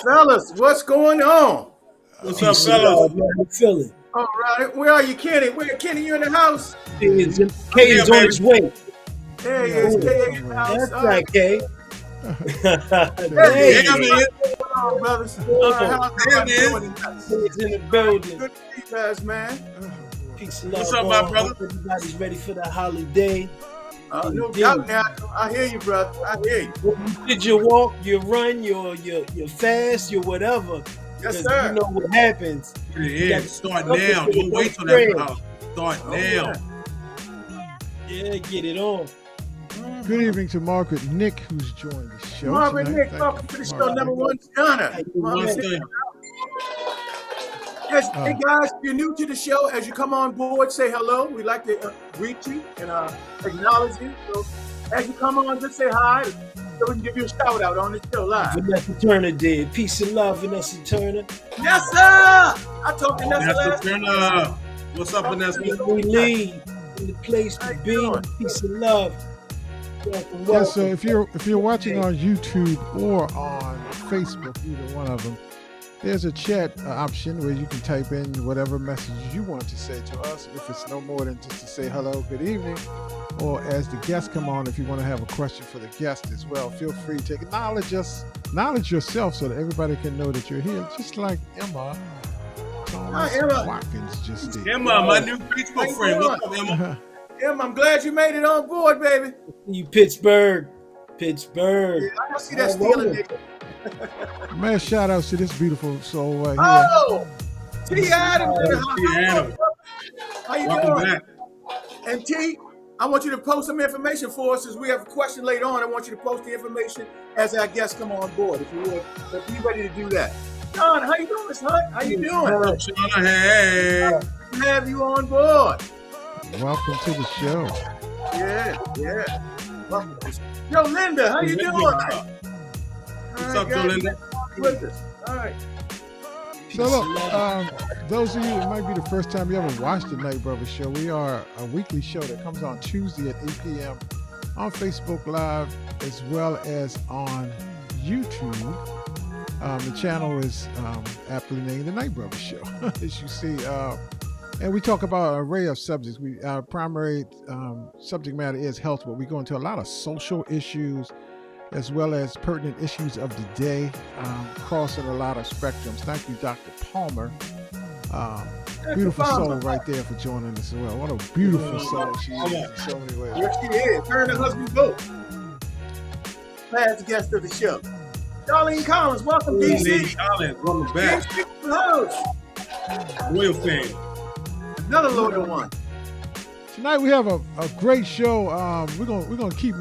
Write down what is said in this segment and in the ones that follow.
Fellas, what's going on? What's up, Peace and fellas? love, man. How you feeling? All right, where are you, Kenny? Where, Kenny, you in the house? K's, I'm here, K's on baby. his way. There he Yeah, is. I'm K here in the somewhere. house. That's All right, K. Hey, Hey, Yeah, man. what's going on, brothers? All right, how's everybody man. doing tonight? K's in the building. Good to see you guys, man. Peace and What's love, up, my all. brother? Hope everybody's ready for the holiday. No Indeed. doubt now. I hear you, brother. I hear you. Did you walk, you run, you fast, you whatever? Yes, 'Cause sir. you know what happens. Yeah, start Something now. for the Don't wait till bread. after the house. Start Oh, now. yeah. Yeah, get it on. Good evening to Margaret Nick, who's joined the show. Marvin tonight. Nick, Thank welcome you, to the show, Margaret number Nick. one Ghana. Hey, Marvin What's Nick. good? Yes, hey guys, if you're new to the show, as you come on board, say hello. We'd like to greet you and acknowledge you. So as you come on, just say hi so we can give you a shout out on the show live. Vanessa Turner did. Peace and love, Vanessa Turner. Yes, sir. I talked to Nessa Vanessa last Turner. What's up, Vanessa? We lead in the place How to you be. doing? Peace and love. Welcome, Yes, so welcome. if you're watching on YouTube or on Facebook, either one of them, there's a chat option where you can type in whatever messages you want to say to us. If it's no more than just to say hello, good evening, or as the guests come on, if you want to have a question for the guest as well, feel free to acknowledge us, acknowledge yourself, so that everybody can know that you're here. Just like Emma Thomas Emma. Watkins just did. Emma, my new Facebook friend. What's up, Emma? Em, I'm glad you made it on board, baby. You Pittsburgh. Pittsburgh. Yeah, I don't see that All stealing over. nigga. Man, shout outs to this beautiful soul right here. Oh, T. Adams in the house. T. Adams. How you Welcome doing? back. And T, I want you to post some information for us, as we have a question later on. I want you to post the information as our guests come on board, if you would. If you're ready to do that. John, how you doing, Miss Hunt? How you doing? What's up, Shauna? Hey. Good to have you on board. Welcome to the show. Yeah. Welcome. Yo, Linda, how you doing? What's up, Jolinda? With us. All right. So look, those of you, it might be the first time you ever watched the Night Brother Show. We are a weekly show that comes on Tuesday at 8 p.m. on Facebook Live as well as on YouTube. The channel is aptly named the Night Brother Show, as you see. And we talk about an array of subjects. Our primary subject matter is health, but we go into a lot of social issues as well as pertinent issues of the day, crossing a lot of spectrums. Thank you, Dr. Palmer. Beautiful soul right there for joining us as well. What a beautiful soul she is in so many ways. Yes, she is. Her and her husband both. Last guest of the show. Darlene Collins, welcome, DC. Lady Collins, welcome back. DC in the house. Royal fan. Another loyal one. Tonight we have a great show. We're gonna keep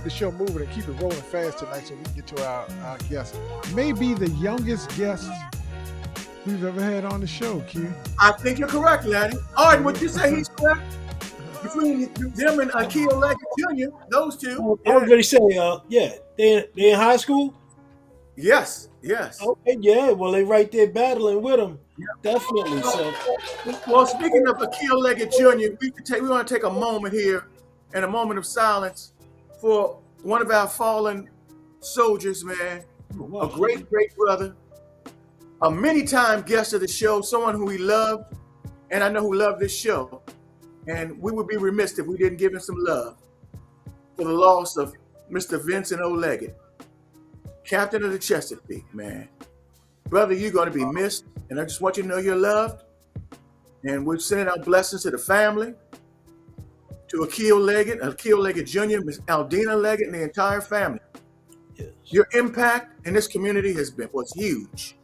the show moving and keep it rolling fast tonight, so we can get to our guest. Maybe the youngest guest we've ever had on the show, Q. I think you're correct, Laddie. All right, would you say he's correct? Between them and Akil Leggett Jr., those two. I was going to say, yeah, they in high school? Yes. Okay, yeah, well, they right there battling with them. Yeah. Definitely, so. Well, speaking of Akil Leggett Jr., we want to take a moment here and a moment of silence for one of our fallen soldiers, man. A great brother, a many-time guest of the show, someone who we loved, and I know who loved this show. And we would be remiss if we didn't give him some love for the loss of Mr. Vincent O. Leggett, captain of the Chesapeake, man. Brother, you're going to be missed, and I just want you to know you're loved. And we're sending our blessings to the family, to Akil Leggett Jr., Miss Aldina Leggett, and the entire family. Yes. Your impact in this community was huge.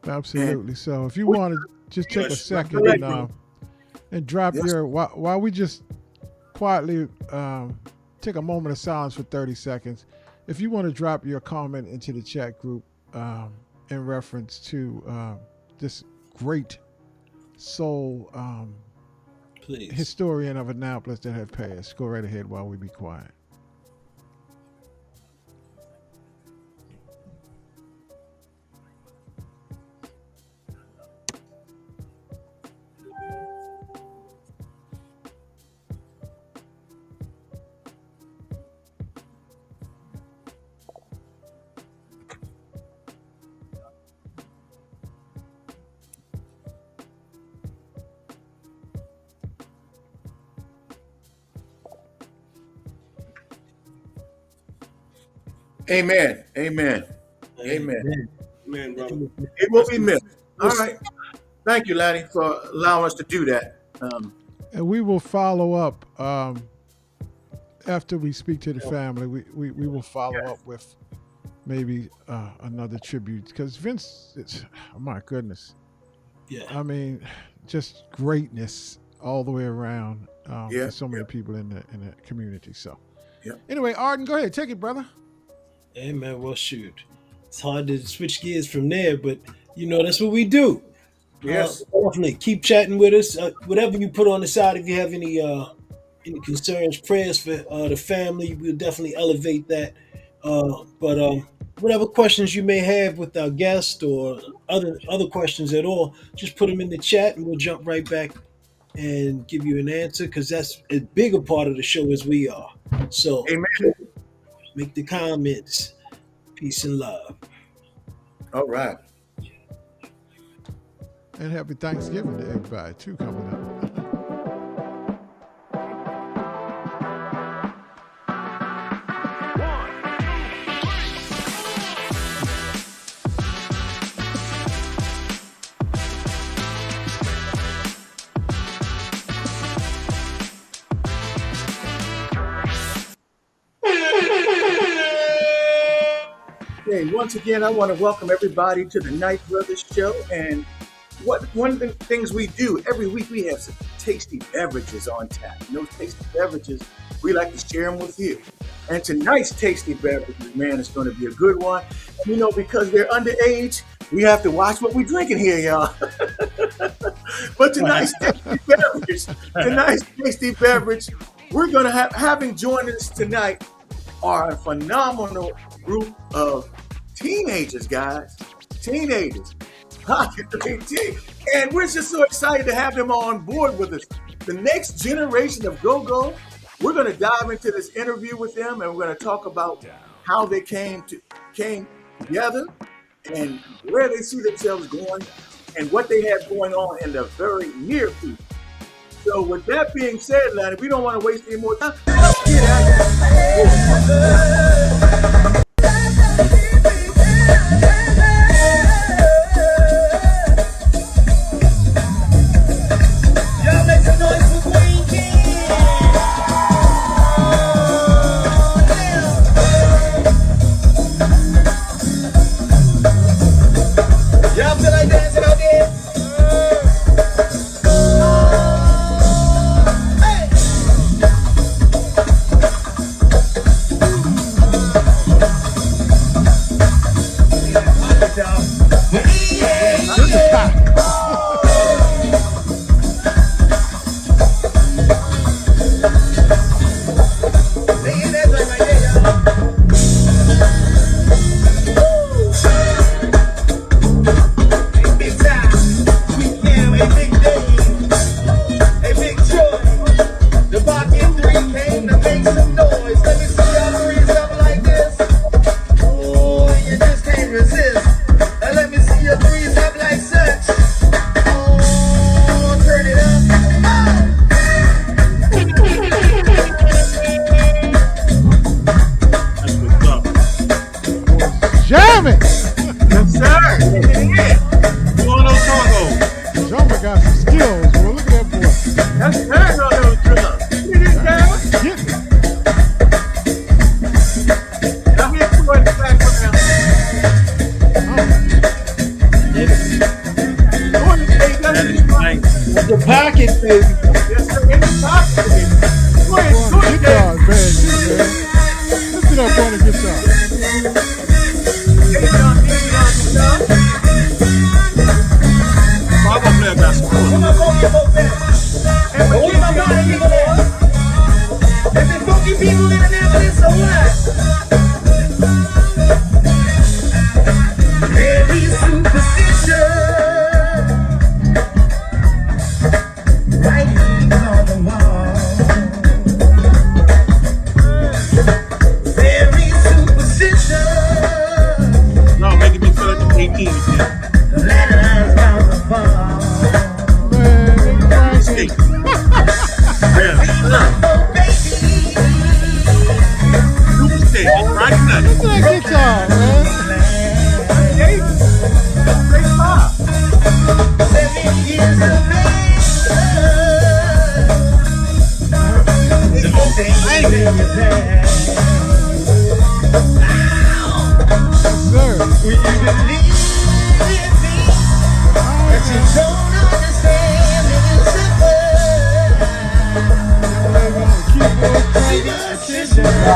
Absolutely. So if you want to just take a second and drop your, while we just quietly take a moment of silence for 30 seconds, if you want to drop your comment into the chat group in reference to this great soul historian of Annapolis that have passed, go right ahead while we be quiet. Amen. Amen. Amen. Man, brother. It will be missed. All right. Thank you, Lanny, for allowing us to do that. And we will follow up after we speak to the family. We will follow up with maybe another tribute because Vince, oh my goodness. Yeah. I mean, just greatness all the way around for so many people in the community. So, anyway, Arden, go ahead, take it, brother. Hey man, well shoot, it's hard to switch gears from there, but you know that's what we do. Yes. Definitely keep chatting with us. Whatever you put on the side, if you have any concerns, prayers for the family, we'll definitely elevate that. But whatever questions you may have with our guest or other questions at all, just put them in the chat and we'll jump right back and give you an answer because that's as big a part of the show as we are. So Amen. make the comments. Peace and love. All right. And happy Thanksgiving to everybody too coming up. Okay, once again, I want to welcome everybody to the Night Brothers Show. And one of the things we do every week, we have some tasty beverages on tap. And those tasty beverages, we like to share them with you. And tonight's tasty beverages, man, is going to be a good one. And, you know, because they're underage, we have to watch what we're drinking here, y'all. But tonight's tasty beverage, we're going to having joined us tonight are a phenomenal group of teenagers, guys. Teenagers. POCK3T. And we're just so excited to have them on board with us. The next generation of Go-Go, we're going to dive into this interview with them and we're going to talk about how they came together and where they see themselves going and what they have going on in the very near future. So with that being said, Lanny, we don't want to waste any more time. Let's get at it. Y'all make some noise for Queen King. Y'all feel like dancing out there?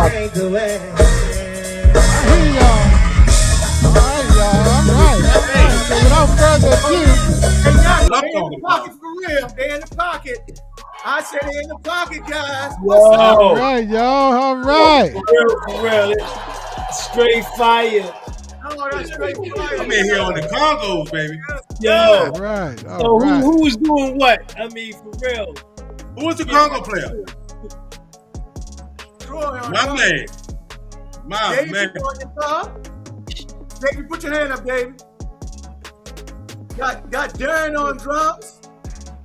take away. I hear y'all. All right, y'all. All right. So without further ado, Hey, guys, What I'm they in talking the pocket for real. They in the pocket. I said they in the pocket, guys. Whoa. all right, y'all. All right. For real. It's straight fire. Oh, that's straight fire. I'm in here on the Congos, baby. Yo. All right. So All right. who's doing what? I mean, for real. Who was the Congo player? Troy on My drums. man. My Davey man. on guitar. Davey, put your hand up, Davey. Got Darren on drums.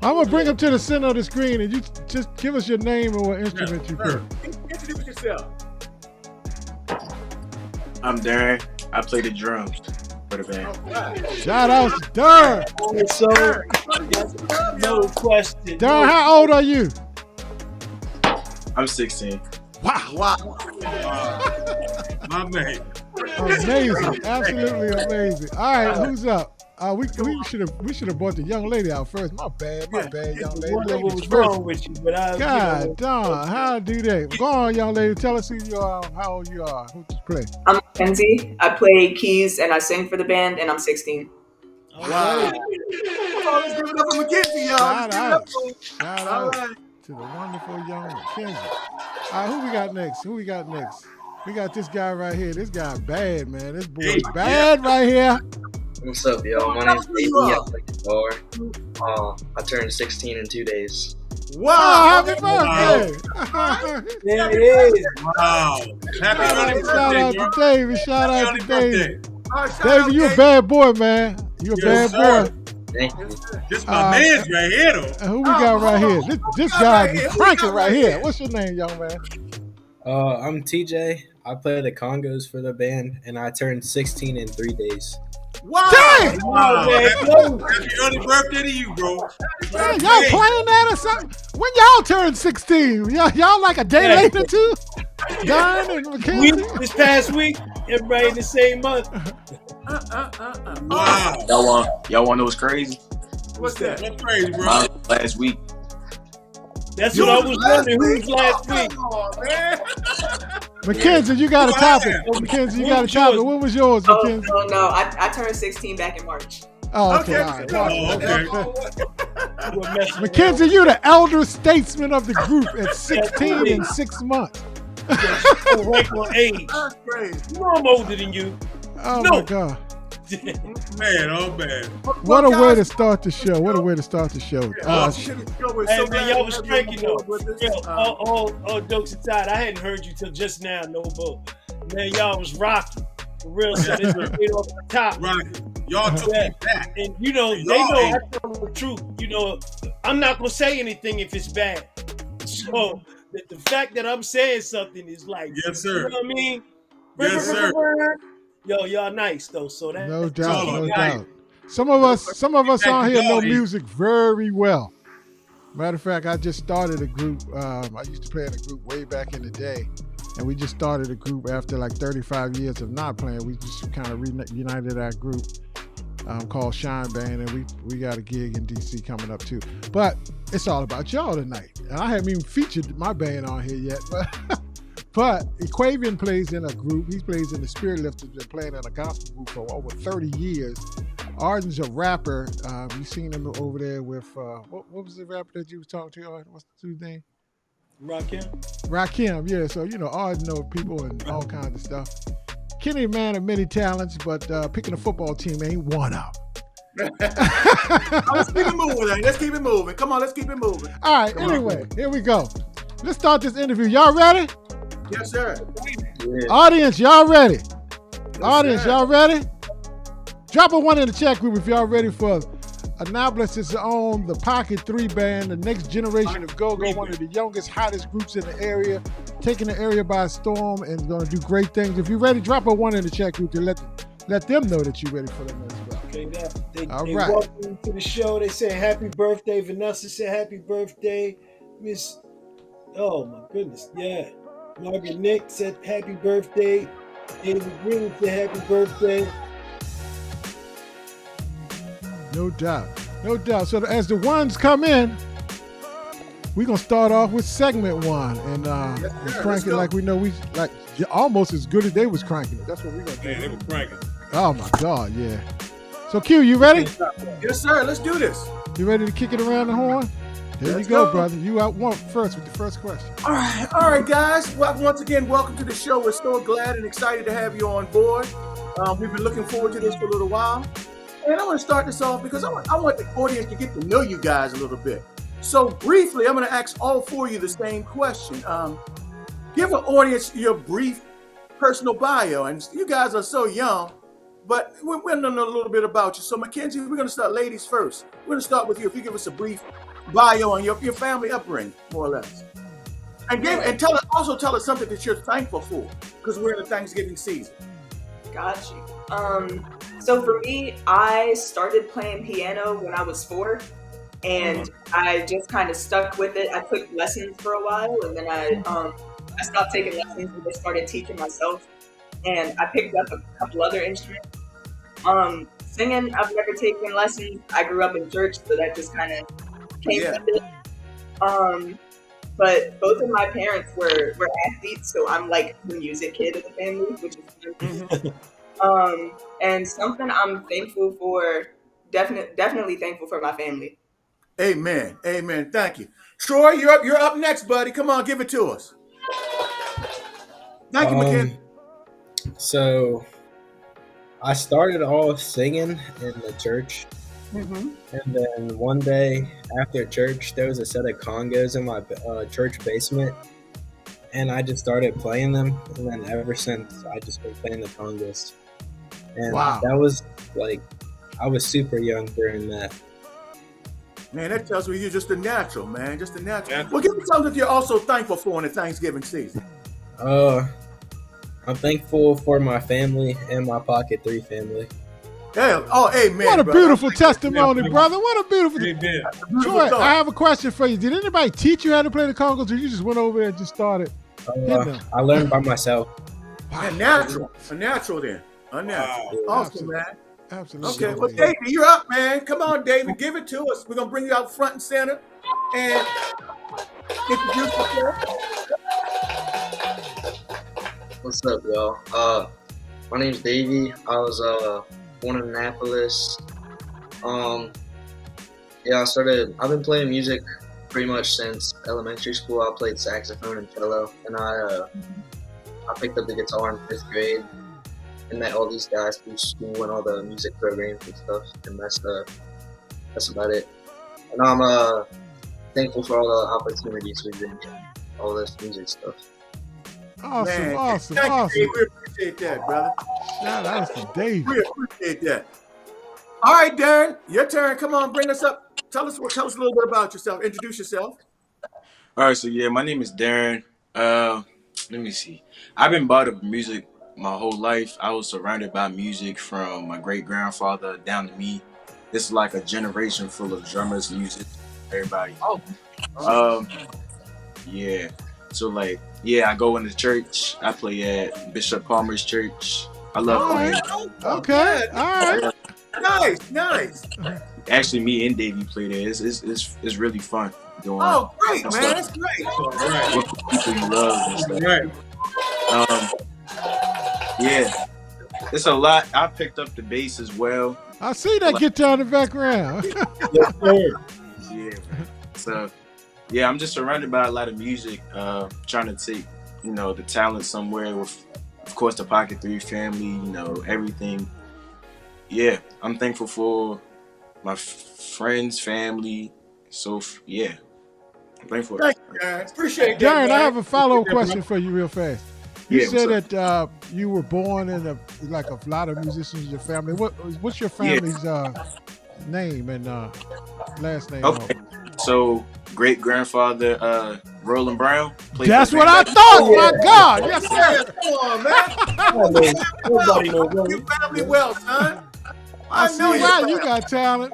I'm gonna bring him to the center of the screen, and you just give us your name and what instrument you sure. play. Introduce yourself. I'm Darren. I play the drums for the band. All right. Shout out to Darren. So, Darren, no question. Darren, how old are you? I'm 16. Wow. My man. Amazing, absolutely amazing. All right, who's up? We should have brought the young lady out first. My bad, young lady. What Ladies was first. wrong with you? But God darn, how do they? Go on, young lady. Tell us who you are, how old you are, who you play. I'm Mackenzie. I play keys and I sing for the band, and I'm 16. Wow. Oh, let's give it up for Mackenzie, y'all. Shout Let's give it out. up for him. Shout All out right. to the wonderful young Mackenzie. All right, who we got next? We got this guy right here. This guy bad, man. This boy bad right here. What's up, yo? My name's Davey. I play guitar. I turned 16 in 2 days. Wow. Oh, happy birthday! There it is. Wow. Happy early Shout out birthday, to bro. David. Shout Happy out early to David. birthday. All right, shout out, David, you a Davey. bad boy, man. You a Yes, bad sir. boy. Thank you. This my man's right here, though. And who we got right here? This got guy right be here? Who we cranking got right right here. here? What's your name, young man? I'm TJ. I play the Congos for the band, and I turned 16 in 3 days. Wow. Dang! Wow. man, Happy early birthday to you, bro. Man, y'all playing that or something? When y'all turned 16? Y'all like a day Yeah. later too? Don and Mackenzie? This past week, everybody in the same month. Wow. Y'all want to know what's crazy? What's that? That's crazy, bro. Mine last week. That's what I was wondering. Who's last week? Come on, man. Mackenzie, you got a topic. Mackenzie, you got a topic. What was yours, Oh, Mackenzie? no. I turned 16 back in March. Oh, okay. Okay. All right. Oh, okay. We're messing Mackenzie, you're the elder statesman of the group at 16 and 6 months. around regular age. That's crazy. You know I'm older than you. Oh, No. my God. Man, oh, man. What a Well, way guys, to start the show. What a way to start the show. we're Sh- Hey, so man, glad y'all to was have you striking on though. board with us. Yo, all jokes aside, I hadn't heard you till just now, no bull. Man, y'all was rocking. For real, so this was right off the top. Right. Y'all took Yeah. me back. And you know, they know I tell them the truth. You know, I'm not gonna say anything if it's bad. So the fact that I'm saying something is like, Yes, you sir. know what I mean? Yes, sir. Yo, y'all nice though. So that No all doubt, no right. doubt. Some of us on here know Daddy. music very well. Matter of fact, I just started a group. I used to play in a group way back in the day, and we just started a group after like 35 years of not playing. We just kind of reunited our group called Shine Band, and we got a gig in DC coming up too. But it's all about y'all tonight, and I haven't even featured my band on here yet, but Equavian plays in a group. He plays in the Spirit Lifters, been playing in a gospel group for over 30 years. Arden's a rapper. You seen him over there with, what was the rapper that you was talking to, Arden? What's his name? Rakim, yeah. So, you know, Arden know people and all kinds of stuff. Kenny, a man of many talents, but picking a football team ain't one of them. Let's keep it moving, then. Let's keep it moving. Come on, let's keep it moving. All right, anyway, here we go. Let's start this interview. Y'all ready? Yes, sir. Audience, y'all ready? Audience, sir. y'all ready? Drop a one in the chat group if y'all ready for Annapolis' own the POCK3T band, the next generation of Go-Go, one of the youngest, hottest groups in the area, taking the area by storm and going to do great things. If you're ready, drop a one in the chat group to let them know that you're ready for them as well. Okay, they All right. walked into the show. They said happy birthday. Vanessa said happy birthday. Miss, oh my goodness, yeah. Margaret Nick said happy birthday. David Green said happy birthday. No doubt. No doubt. So as the ones come in, We're gonna start off with segment one and Yes, and sir. crank Let's it go. like we know we like almost as good as they was cranking it. That's what we're gonna Man, they do. were cranking. Oh my God, yeah. So Q, you ready? Yes, sir. Let's do this. You ready to kick it around the horn? There Let's you go, go. brother. You out one first with the first question. All right, guys. Well, once again, welcome to the show. We're so glad and excited to have you on board. We've been looking forward to this for a little while. And I want to start this off because I want the audience to get to know you guys a little bit. So briefly, I'm going to ask all four of you the same question. Give an audience your brief personal bio. And you guys are so young, but we're going to know a little bit about you. So Mackenzie, we're going to start ladies first. We're going to start with you. If you give us a brief bio on your family upbringing, more or less. And also tell us something that you're thankful for, because we're in the Thanksgiving season. Got you. So for me, I started playing piano when I was 4, and I just kind of stuck with it. I took lessons for a while, and then I stopped taking lessons and just started teaching myself. And I picked up a couple other instruments. Singing, I've never taken lessons. I grew up in church, so that just kind of came with it. But both of my parents were athletes, so I'm like the music kid of the family, which is and something I'm thankful for. Definitely thankful for my family. Amen. Amen. Thank you. Troy, you're up next, buddy. Come on, give it to us. Thank you, Mackenzie. So I started off singing in the church. Mm-hmm. And then one day after church, there was a set of congos in my church basement, and I just started playing them. And then ever since, I just been playing the congos. And Wow. that was like, I was super young during that. Man, that tells me you're just a natural, man. Just a natural. Yeah. Well, give me something that you're also thankful for in the Thanksgiving season. I'm thankful for my family and my POCK3T family. Yeah. Oh, amen. What a brother. beautiful testimony, brother. What a beautiful. Amen. Beautiful Troy, thought. I have a question for you. Did anybody teach you how to play the congos, or you just went over there and just started? hitting them? I learned by myself. A natural then. Unnatural. Wow. Awesome, man. Absolutely. Okay, well, David, you're up, man. Come on, David, give it to us. We're gonna bring you out front and center and introduce yourself. What's up, y'all? My name's Davey. I was born in Annapolis. I've been playing music pretty much since elementary school. I played saxophone and cello, and I picked up the guitar in 5th grade and met all these guys through school and all the music programs and stuff, and that's about it. And I'm thankful for all the opportunities we've been getting, all this music stuff. Awesome, Man, awesome, thank you, awesome. Dave. We appreciate that, brother. Shout out to Dave. We appreciate that. All right, Darren, your turn. Come on, bring us up. Tell us a little bit about yourself. Introduce yourself. All right, so yeah, my name is Darren. Let me see. I've been part of music my whole life. I was surrounded by music from my great grandfather down to me. It's like a generation full of drummers, music, everybody. Yeah. So like, yeah, I go into church. I play at Bishop Palmer's church. I love All playing. right. Okay, all right. Nice. Actually, me and Davey play there. It's really fun doing. Oh, great, that man. stuff That's great. Right. with the people you love and stuff. Right. Yeah, it's a lot. I picked up the bass as well. I see that guitar in the background. Yeah. So, yeah, I'm just surrounded by a lot of music. Trying to take, the talent somewhere with, of course, the POCK3T family. Everything. Yeah, I'm thankful for my friends, family. So yeah, I'm thankful. Thank you, Darren. Appreciate that. Darren, I have a follow-up question for you real fast. You Yeah, said what's that you were born in a lot of musicians in your family. What's your family's name and last name? Okay. So great grandfather Roland Brown. played That's for what I Van thought. My God, yes Yeah, sir. come on, man. Nobody knows. You family well, son. I see know why you're you got talent.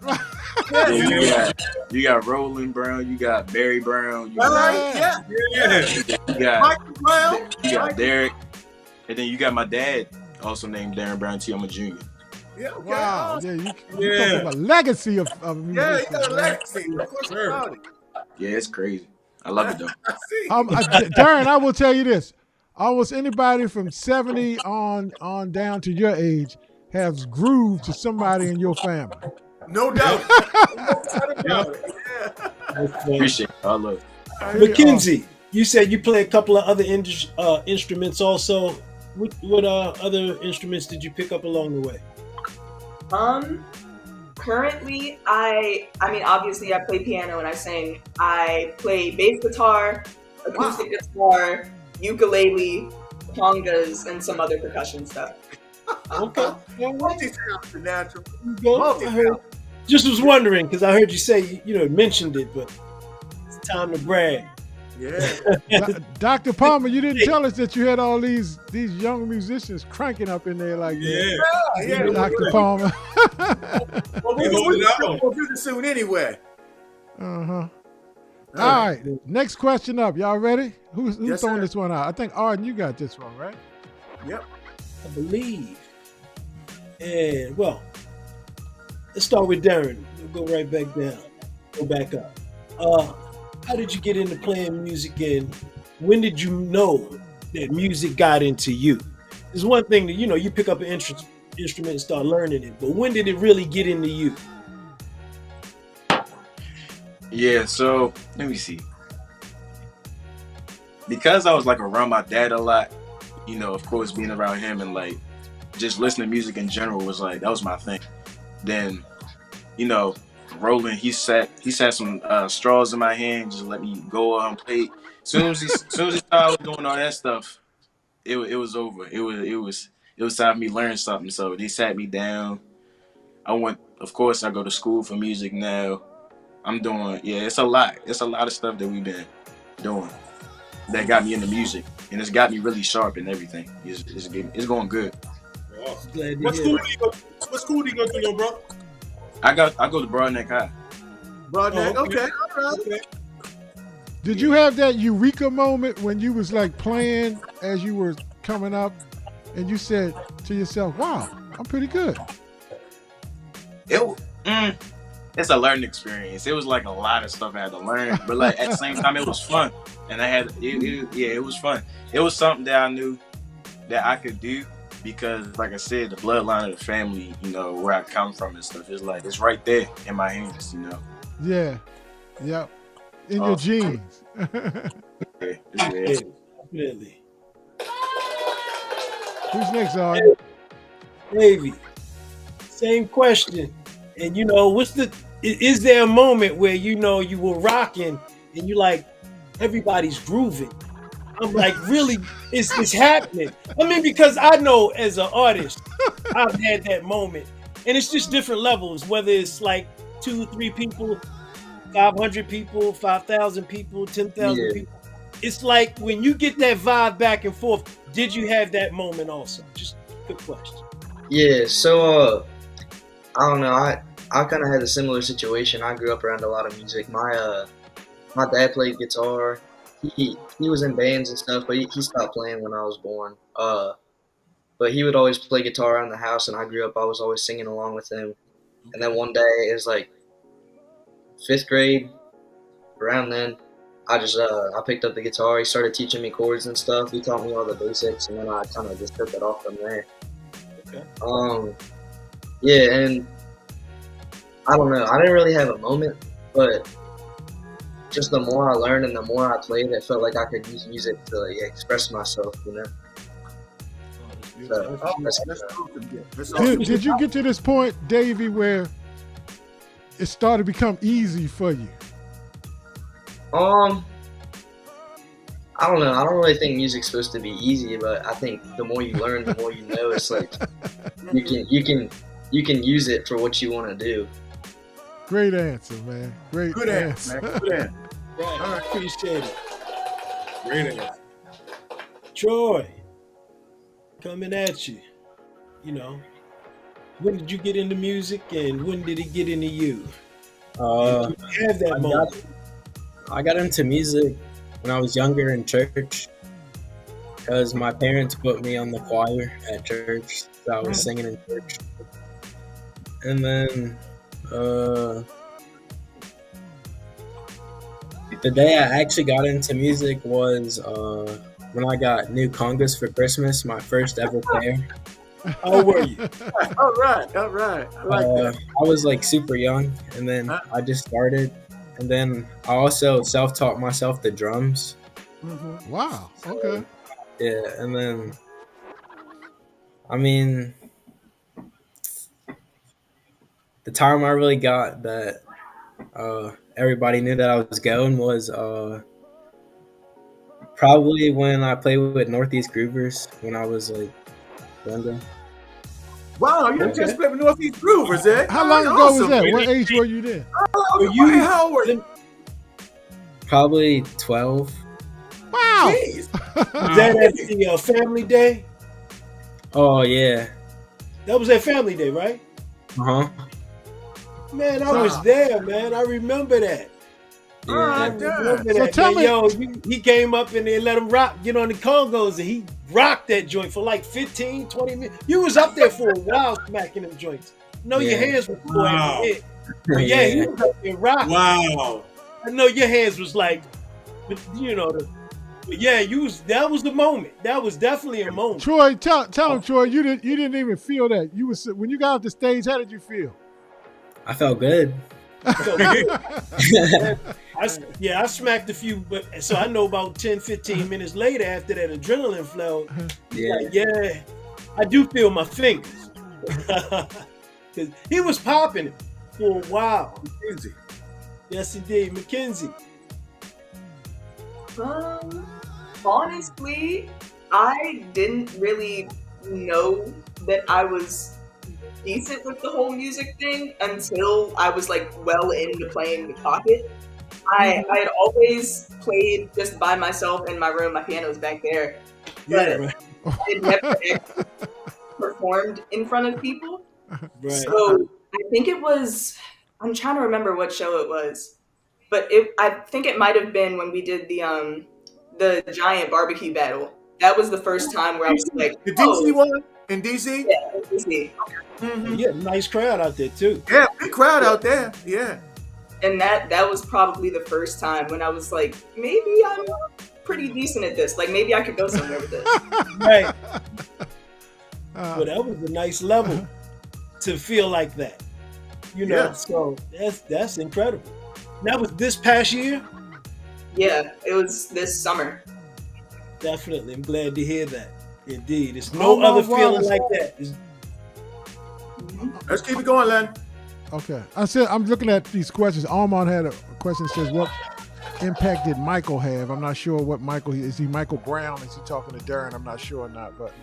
Yeah, you got Roland Brown, you got Barry Brown, you All got, right, yeah. Yeah. you got, Michael Brown. you got Derek, and then you got my dad, also named Darren Brown T. I'm a junior. Yeah, okay. Wow. Awesome. Yeah, you Yeah. talking about legacy of Yeah, you musicians. got a man. legacy. Of course Sure. about it. Yeah, it's crazy. I love it though. See? Darren, I will tell you this: almost anybody from 70 on down to your age has grooved to somebody in your family. No doubt. Yep. Appreciate it. I love it. Mackenzie, you said you play a couple of other instruments also. What other instruments did you pick up along the way? Currently, I mean, obviously, I play piano and I sing. I play bass guitar, acoustic guitar, ukulele, congas, and some other percussion stuff. Okay. Multi-talented, natural. I heard, just was wondering because I heard you say mentioned it, but it's time to brag. Yeah. Dr. Palmer, you didn't tell us that you had all these young musicians cranking up in there like that. Yeah. Dr. Palmer. Well, we'll do this soon anyway. All right. Next question up. Y'all ready? Who's Yes, throwing sir. this one out? I think Arden, you got this one, right? Yep. I believe. And well, let's start with Darren. We'll go right back down. Go back up. How did you get into playing music, and when did you know that music got into you? There's one thing that you pick up an instrument and start learning it, but when did it really get into you? Yeah, so let me see. Because I was like around my dad a lot, of course being around him and like just listening to music in general was like that was my thing. Then, Roland, he sat some straws in my hand, just let me go on and play. Soon as he saw I was doing all that stuff, it was over. It was time for me to learn something. So they sat me down. I go to school for music now. I'm doing, it's a lot. It's a lot of stuff that we've been doing that got me into music, and it's got me really sharp and everything. It's going good. Glad to What hear school it. do you go? What school do you go to, little bro? I go to Broadneck High. Broadneck. Oh, Okay. okay. All right. Okay. Did you have that eureka moment when you was like playing as you were coming up and you said to yourself, wow, I'm pretty good? It's a learning experience. It was like a lot of stuff I had to learn, but like at the same time, it was fun, and it was fun. It was something that I knew that I could do because, like I said, the bloodline of the family, where I come from and stuff, is like it's right there in my hands, Yeah. Yep. In your genes. Yeah. Definitely. Who's next, Arden? Davey, same question. And is there a moment where you were rocking and you like everybody's grooving? I'm like, really, it's happening. I mean, because I know as an artist, I've had that moment, and it's just different levels. Whether it's like 2, 3 people, 500 people, 5,000 people, 10,000 people. It's like when you get that vibe back and forth. Did you have that moment also? Just a quick question. Yeah, so I don't know. I kind of had a similar situation. I grew up around a lot of music. My dad played guitar. He was in bands and stuff, but he stopped playing when I was born. But he would always play guitar around the house, and I grew up. I was always singing along with him. And then one day, it was like 5th grade. Around then, I picked up the guitar. He started teaching me chords and stuff. He taught me all the basics, and then I kind of just took it off from there. Okay. Yeah, and I don't know. I didn't really have a moment, but just the more I learned and the more I played, it felt like I could use music to express myself, So, Did you get to this point, Davey, where it started to become easy for you? I don't know. I don't really think music's supposed to be easy, but I think the more you learn, the more you know. It's like you can use it for what you want to do. Great answer, man. Good answer, man. Good answer. Right. Appreciate it. Great answer. Troy, coming at you. When did you get into music, and when did it get into you? Did you have that moment? I got into music when I was younger in church because my parents put me on the choir at church, so I was singing in church. And then The day I actually got into music was when I got new congas for Christmas, my first ever pair. How were you? All right. I like that. I was like super young, and then I just started, and then I also self-taught myself the drums. Wow. Okay. Yeah, and then I mean, the time I really got that everybody knew that I was going was probably when I played with Northeast Groovers when I was like younger. Wow, you just played with Northeast Groovers, eh? How long ago was Awesome. that? What age were you then? How old were you? Probably 12. Wow. Jeez. Was that at the family day? Oh yeah. That was at family day, right? Uh huh. Man, I was there, man. I remember that. All right, Remember So that, tell man. me- Yo, he came up and they let him rock, get on the congos, and he rocked that joint for like 15, 20 minutes. You was up there for a while smacking them joints. No, your Yeah. hands were full Wow. hit. But yeah, he was up there rocking. Wow. I know your hands was like, you know, but yeah, that was the moment. That was definitely a moment. Troy, tell him, Troy, you didn't even feel that. You was when you got off the stage. How did you feel? I felt good. I smacked a few, but so I know about 10, 15 minutes later after that adrenaline flow, Yeah. I do feel my fingers. Because he was popping it for a while. Mackenzie. Yes, indeed. Mackenzie. Honestly, I didn't really know that I was decent with the whole music thing until I was like well into playing the pocket. I had always played just by myself in my room. My piano's back there, but right. I never actually performed in front of people. Right. So I think it was. I'm trying to remember what show it was, but I think it might have been when we did the giant barbecue battle. That was the first time where I was like, The DC one? In DC? Yeah, DC. Mm-hmm. Yeah, nice crowd out there too. Yeah, big crowd out there. Yeah. And that was probably the first time when I was like, maybe I'm pretty decent at this. Like maybe I could go somewhere with this. Right. But that was a nice level to feel like that. You know, Yeah. so that's incredible. That was this past year? Yeah, it was this summer. Definitely. I'm glad to hear that. Indeed. There's no my other God. feeling like that. Let's keep it going, Len. Okay. I said I'm looking at these questions. Armand had a question that says, what impact did Michael have? I'm not sure what Michael is. He Michael Brown? Is he talking to Darren? I'm not sure or not, but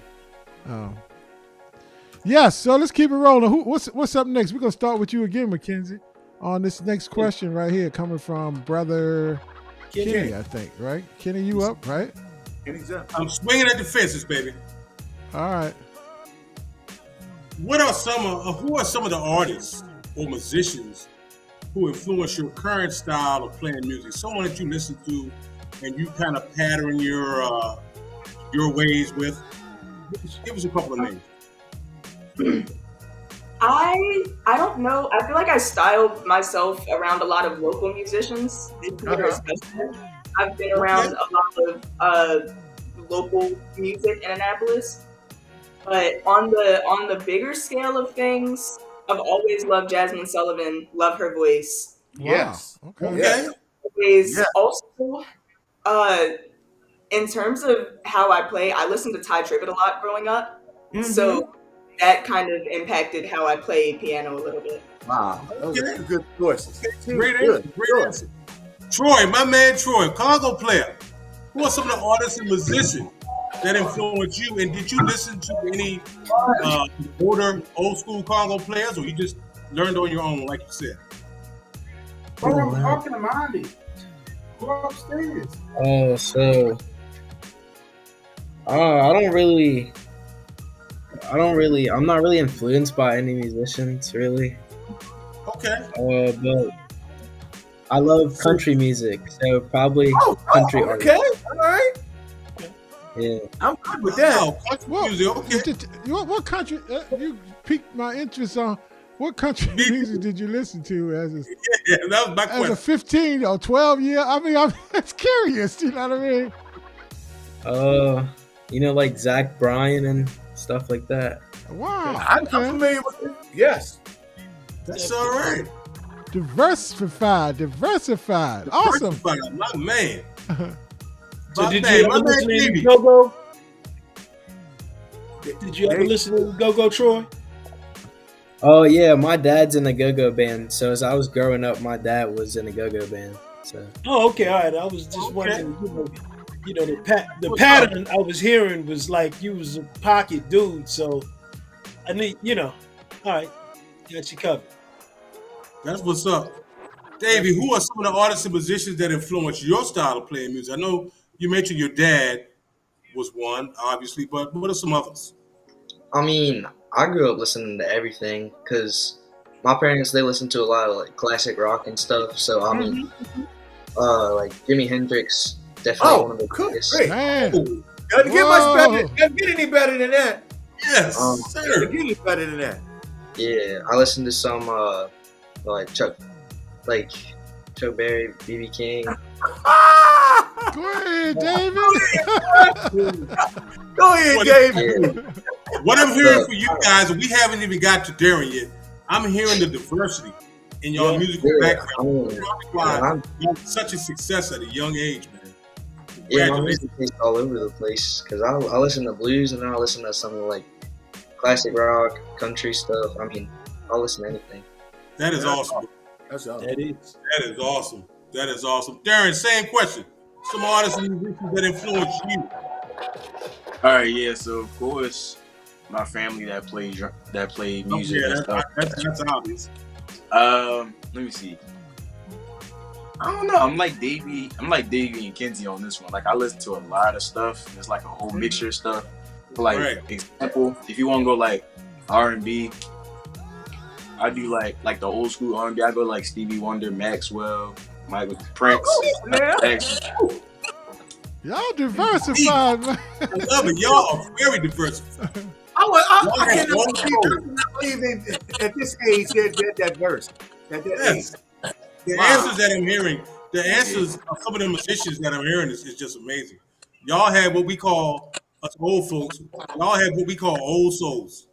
yes, so let's keep it rolling. What's up next? We're gonna start with you again, Mackenzie, on this next question right here, coming from brother Kenny, I think, right? Kenny, you up, right? Kenny's up. I'm swinging at the fences, baby. All right. Who are some of the artists or musicians who influence your current style of playing music? Someone that you listen to and you kind of pattern your ways with. Give us a couple of names. I don't know. I feel like I styled myself around a lot of local musicians. Especially. I've been around a lot of local music in Annapolis. But on the bigger scale of things, I've always loved Jasmine Sullivan. Love her voice. Yes. Wow. Okay. Yeah. Is also in terms of how I play, I listened to Ty Tribbett a lot growing up. Mm-hmm. So that kind of impacted how I play piano a little bit. Wow. Those are two good choices. Great answer. Great answer. Troy, my man Troy, Congo player. Who are some of the artists and musicians that influenced you? And did you listen to any old school Congo players, or you just learned on your own, like you said? Bro, I'm talking to Monty. Go upstairs. Oh, so I'm not really influenced by any musicians, really. Okay. But I love country music, so probably country artists. Okay. All right. Yeah. I'm good with that. Country music. Okay. What country? You piqued my interest on. What country music did you listen to Yeah, that was my as a question. 15 or 12 year? I mean, I'm it's curious. You know what I mean? Like Zach Bryan and stuff like that. Wow. I'm Okay. familiar with it. Yes. That's all right. Diversified. Awesome. My man. So My did man, you ever my man listen to Davey. Go-Go? Did you ever Dave- listen to Go-Go, Troy? Oh yeah, my dad's in a Go-Go band. So as I was growing up, my dad was in a Go-Go band. So Oh, okay, all right. I was just Okay. wondering, the What's pattern I was hearing was like you was a pocket dude, so I need, all right, got you covered. That's what's up. Davey, who are some of the artists and musicians that influence your style of playing music? I know you mentioned your dad was one, obviously, but what are some others? I mean, I grew up listening to everything because my parents, they listen to a lot of like classic rock and stuff. So I mean, like Jimi Hendrix, definitely one of the good, biggest. great. Man. Doesn't get much better. Whoa. Doesn't get any better than that. Yes, Doesn't sir. get any better than that. Yeah, I listened to some like Chuck Berry, BB King. Go ahead, David. Go ahead, David. Yeah, What I'm hearing for you guys, and we haven't even got to Darren yet, I'm hearing the diversity in your musical yeah. I background. mean, That's why I'm, you're such a success at a young age, man. yeah, my Congratulations. music is all over the place because I listen to blues and then I listen to some like classic rock, country stuff. I mean, I'll listen to anything. That is awesome. That's all. That is. That is awesome. That is awesome. Darren, same question. Some artists and musicians that influence you. All right, yeah. So of course, my family that played music and stuff. That's obvious. Let me see. I don't know. I'm like Davey and Kenzie on this one. Like I listen to a lot of stuff. It's like a whole mixture of stuff. For like example, if you want to go like R&B, I do like the old school R&B. I go like Stevie Wonder, Maxwell, Michael Prince. Y'all diversified, man. I love it. Y'all are very diversified. I cannot believe at this age that verse. That Yes. age. The Wow. answers that I'm hearing, the answers of some of the musicians that I'm hearing is just amazing. Y'all have what we call, us old folks, y'all have what we call old souls.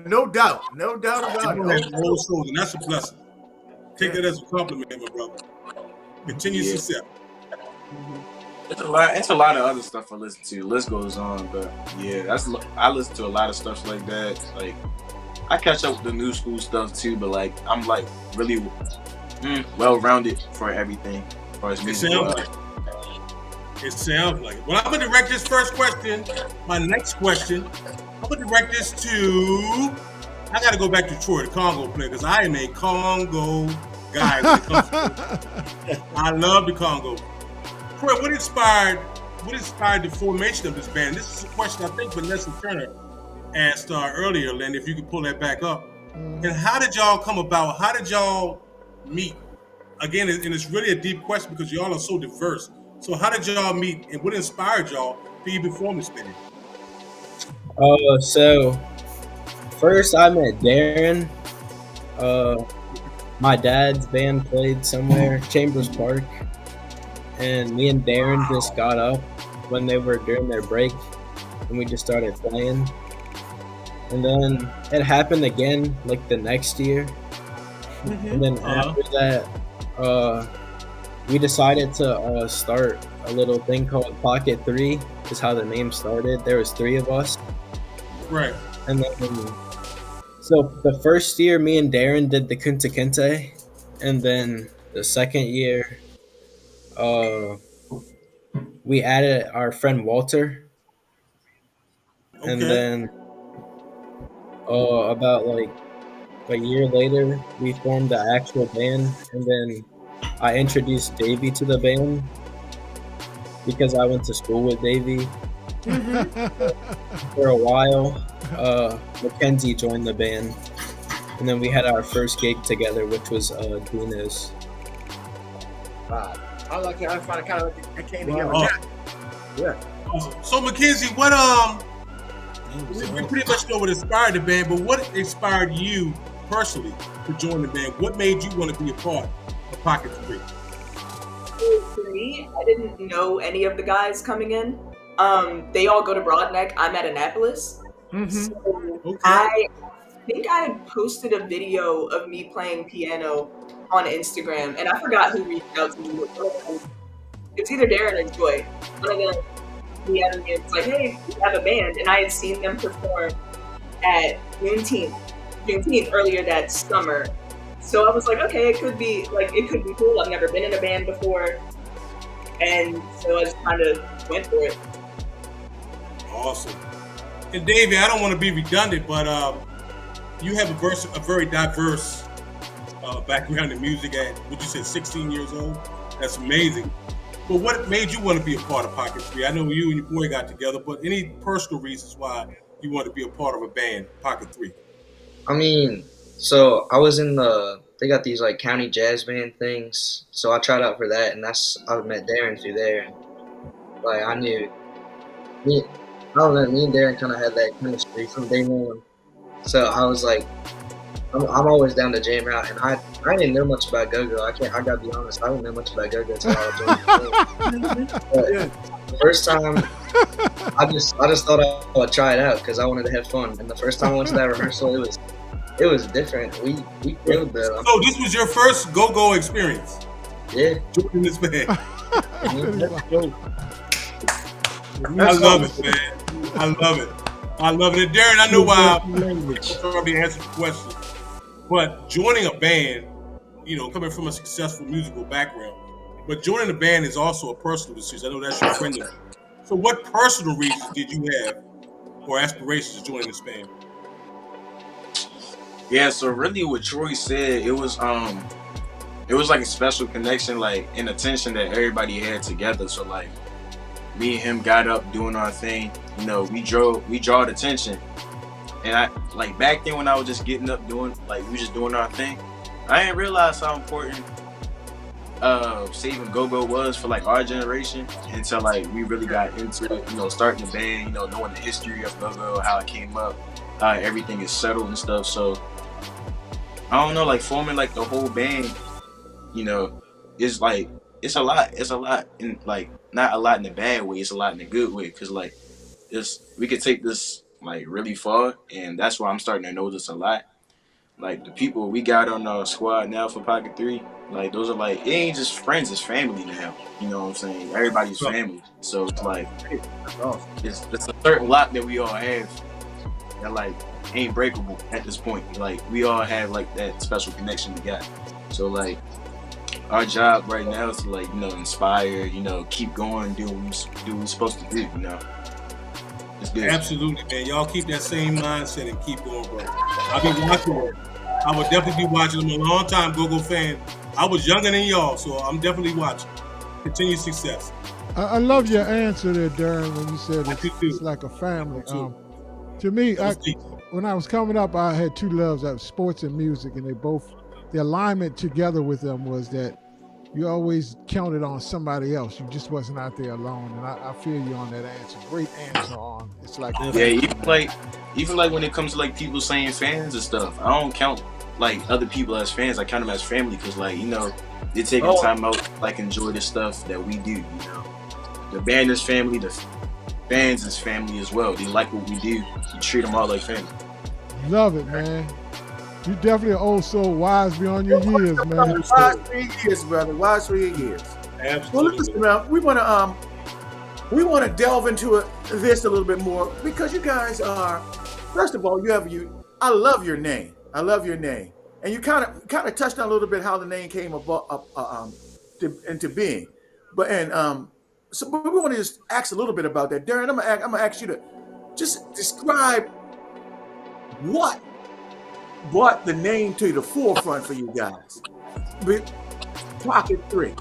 No doubt about Y'all have it. old souls, and that's a blessing. Take that as a compliment, my brother. Continue success. It's a lot of other stuff I listen to. List goes on, but yeah, I listen to a lot of stuff like that. Like I catch up with the new school stuff too, but like I'm like really well rounded for everything. As far as It music sounds goes. like it. It sounds like it. Well, I'm gonna direct this first question. My next question, I'm gonna direct this to. I gotta go back to Troy, the Congo player, because I am a Congo guy. When it comes to, I love the Congo. Troy, what inspired the formation of this band? This is a question I think Vanessa Turner asked earlier, Len, if you could pull that back up. And how did y'all come about? How did y'all meet? Again, and it's really a deep question because y'all are so diverse. So how did y'all meet and what inspired y'all to even form this band? So first I met Darren. My dad's band played somewhere, Chambers Park. And me and Darren just got up when they were during their break and we just started playing. And then it happened again like the next year. And then after that, we decided to start a little thing called POCK3T, is how the name started. There was 3 of us. Right. And then, so the first year, me and Darren did the Kunta Kinte. And then the second year, we added our friend Walter. Okay. And then about like a year later, we formed the actual band. And then I introduced Davey to the band because I went to school with Davey. For a while, Mackenzie joined the band. And then we had our first gig together, which was Dino's. Wow. I came together. Oh. Yeah. So Mackenzie, what we pretty much know what inspired the band, but what inspired you personally to join the band? What made you want to be a part of POCK3T? For me, I didn't know any of the guys coming in. They all go to Broadneck. I'm at Annapolis. So Okay. I think I had posted a video of me playing piano on Instagram, and I forgot who reached out to me. It's either Darren or Joy. One of them DM'd me and was like, "Hey, we have a band," and I had seen them perform at Juneteenth earlier that summer. So I was like, okay, it could be cool. I've never been in a band before, and so I just kind of went for it. Awesome. And Davey, I don't want to be redundant, but you have a very diverse background in music at, what you said, 16 years old? That's amazing. But what made you want to be a part of POCK3T? I know you and your boy got together, but any personal reasons why you want to be a part of a band, POCK3T? I mean, so I was in they got these like county jazz band things. So I tried out for that, and I met Darren through there. And, like, I don't know, me and Darren kind of had that chemistry from day one. So I was like, I'm always down to jam out, and I didn't know much about Go-Go. I gotta be honest, I didn't know much about Go-Go until I was joining. The first time, I just thought I would try it out because I wanted to have fun. And the first time I went to that rehearsal, it was different. We killed them. So this was your first Go-Go experience? Yeah. Joining this band. That's I love it, man. I love it. I love it. And Darren, I know why I'm probably answering the question, but joining a band, coming from a successful musical background, but joining a band is also a personal decision. I know that's your friend. So what personal reasons did you have or aspirations to join this band? Yeah, so really what Troy said, it was like a special connection, like an attention that everybody had together. So like me and him got up doing our thing, we draw attention. And I like back then when I was just getting up doing, like, we just doing our thing, I didn't realize how important saving Go-Go was for like our generation until like we really got into it, starting the band, knowing the history of Go-Go, how it came up, how everything is settled and stuff. So I don't know, like forming like the whole band, is like, it's a lot in like, not a lot in the bad way, it's a lot in the good way, because like we could take this like really far, and that's why I'm starting to notice a lot. Like the people we got on our squad now for POCK3T, like those are like, it ain't just friends, it's family now. You know what I'm saying? Everybody's family. So it's like, it's a certain lot that we all have that like ain't breakable at this point. Like we all have like that special connection we got. So like our job right now is to like, inspire, keep going, do what we're supposed to do, It's good. Absolutely, man. Y'all keep that same mindset and keep going, bro. I'll be watching them. I will definitely be watching them. I'm a long time Go-Go fan. I was younger than y'all, so I'm definitely watching. Continued success. I love your answer there, Darren, when you said it's like a family. To me, when I was coming up, I had two loves, sports and music, and the alignment together with them was that you always counted on somebody else. You just wasn't out there alone. And I feel you on that answer. Great answer on. It's like, even like when it comes to like people saying fans and stuff, I don't count like other people as fans. I count them as family, because like, they're taking time out to like enjoy the stuff that we do. The band is family. The fans is family as well. They like what we do. We treat them all like family. Love it, man. You definitely an old soul, wise beyond your years, man. Wise 3 years, brother. Wise 3 years. Absolutely. Well, listen, man, we want to delve into this a little bit more, because you guys are, first of all, I love your name. I love your name, and you kind of touched on a little bit how the name came into being, but we want to just ask a little bit about that, Darren. I'm gonna ask you to just describe what brought the name to the forefront for you guys. POCK3T.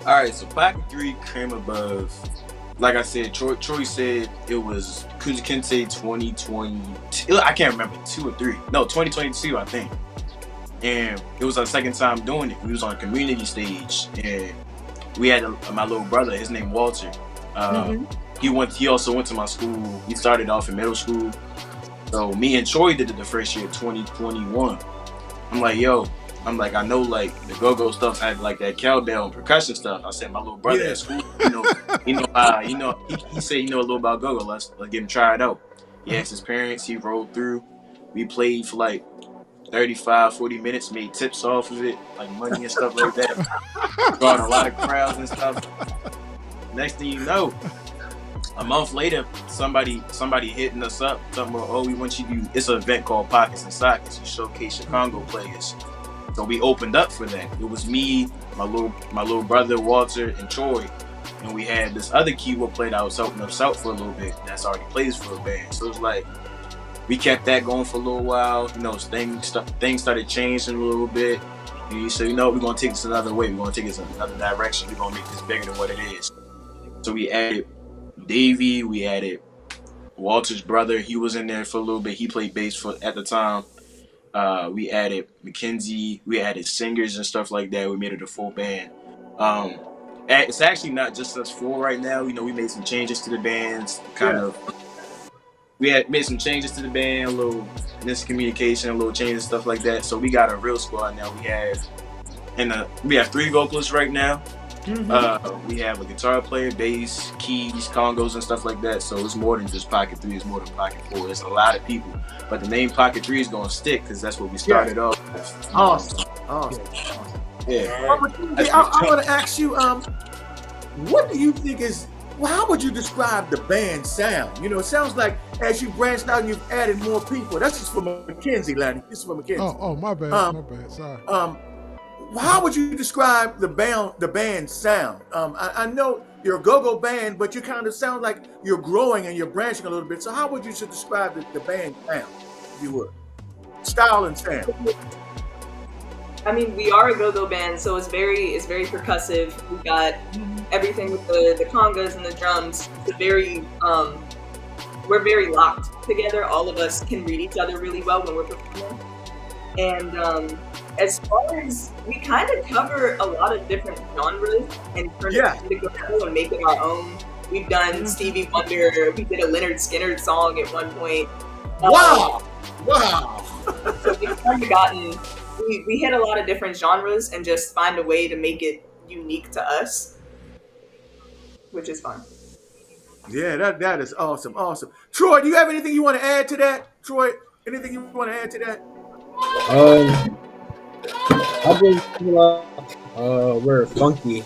All right, so POCK3T came above, like I said, Troy said it was Kente 2020. I can't remember, 2 or 3. No, 2022, I think. And it was our second time doing it. We was on a community stage, and we had my little brother. His name Walter. He also went to my school. We started off in middle school, So me and Troy did it the first year, 2021. I'm like, yo, I know like the go-go stuff had like that cowbell and percussion stuff. I said, my little brother at school, he said, a little about go-go. Let's get him try it out. He asked his parents, he rolled through. We played for like 35, 40 minutes, made tips off of it, like money and stuff like that. Brought a lot of crowds and stuff. Next thing you know, a month later, somebody hitting us up, talking about, oh, we want you to, it's an event called Pockets and Sockets. You showcase your Congo players. So we opened up for that. It was me, my little brother Walter, and Troy, and we had this other keyboard player that was helping us out for a little bit. That's already plays for a band. So it was like we kept that going for a little while. Things started changing a little bit. And you said, we're gonna take this another way. We're gonna take this in another direction. We're gonna make this bigger than what it is. So we added Davey. We added Walter's brother. He was in there for a little bit. He played bass at the time. We added Mackenzie. We added singers and stuff like that. We made it a full band. It's actually not just us four right now. We made some changes to the bands. We had made some changes to the band, a little miscommunication, a little changes, stuff like that. So we got a real squad now. We have 3 vocalists right now. Mm-hmm. We have a guitar player, bass, keys, congos, and stuff like that. So it's more than just Pocket 3. It's more than Pocket 4. It's a lot of people. But the name Pocket 3 is going to stick because that's what we started off with. Awesome. Yeah. I want to ask you, what do you think how would you describe the band sound? It sounds like as you branched out and you've added more people. That's just for Mackenzie, Lanny. This is for Mackenzie. Oh, my bad. My bad. Sorry. How would you describe the band sound? I know you're a go-go band, but you kind of sound like you're growing and you're branching a little bit. So how would you describe the band sound, if you would? Style and sound. I mean, we are a go-go band, so it's very percussive. We got everything with the congas and the drums. It's we're very locked together. All of us can read each other really well when we're performing. And as far as we kind of cover a lot of different genres and turn it into go-go and make it our own. We've done Stevie Wonder. We did a Leonard Skinner song at one point. Wow! So we've kind of gotten. We hit a lot of different genres and just find a way to make it unique to us, which is fun. Yeah, that is awesome. Troy, do you have anything you want to add to that? Troy, anything you want to add to that? I believe we're funky.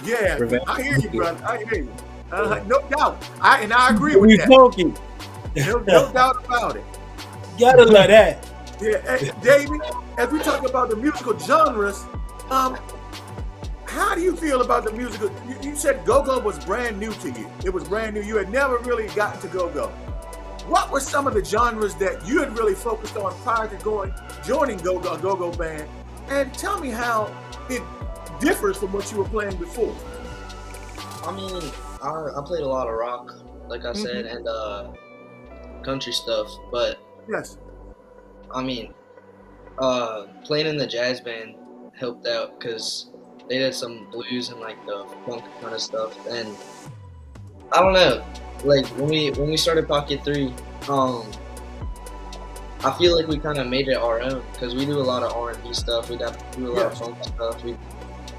Yeah, We're I hear you, funky. brother. I hear you. No doubt. I agree with that. Funky. No doubt about it. Gotta love that. Yeah, David, as we talk about the musical genres, how do you feel about the musical? You said go-go was brand new to you. It was brand new. You had never really gotten to go-go. What were some of the genres that you had really focused on prior to joining Go0Go Band? And tell me how it differs from what you were playing before. I mean, I played a lot of rock, like I said, and country stuff. But yes, I mean, playing in the jazz band helped out because they did some blues and like the funk kind of stuff. And I don't know, like when we started Pocket 3, I feel like we kind of made it our own because we do a lot of R&B stuff. We do a lot of funk stuff.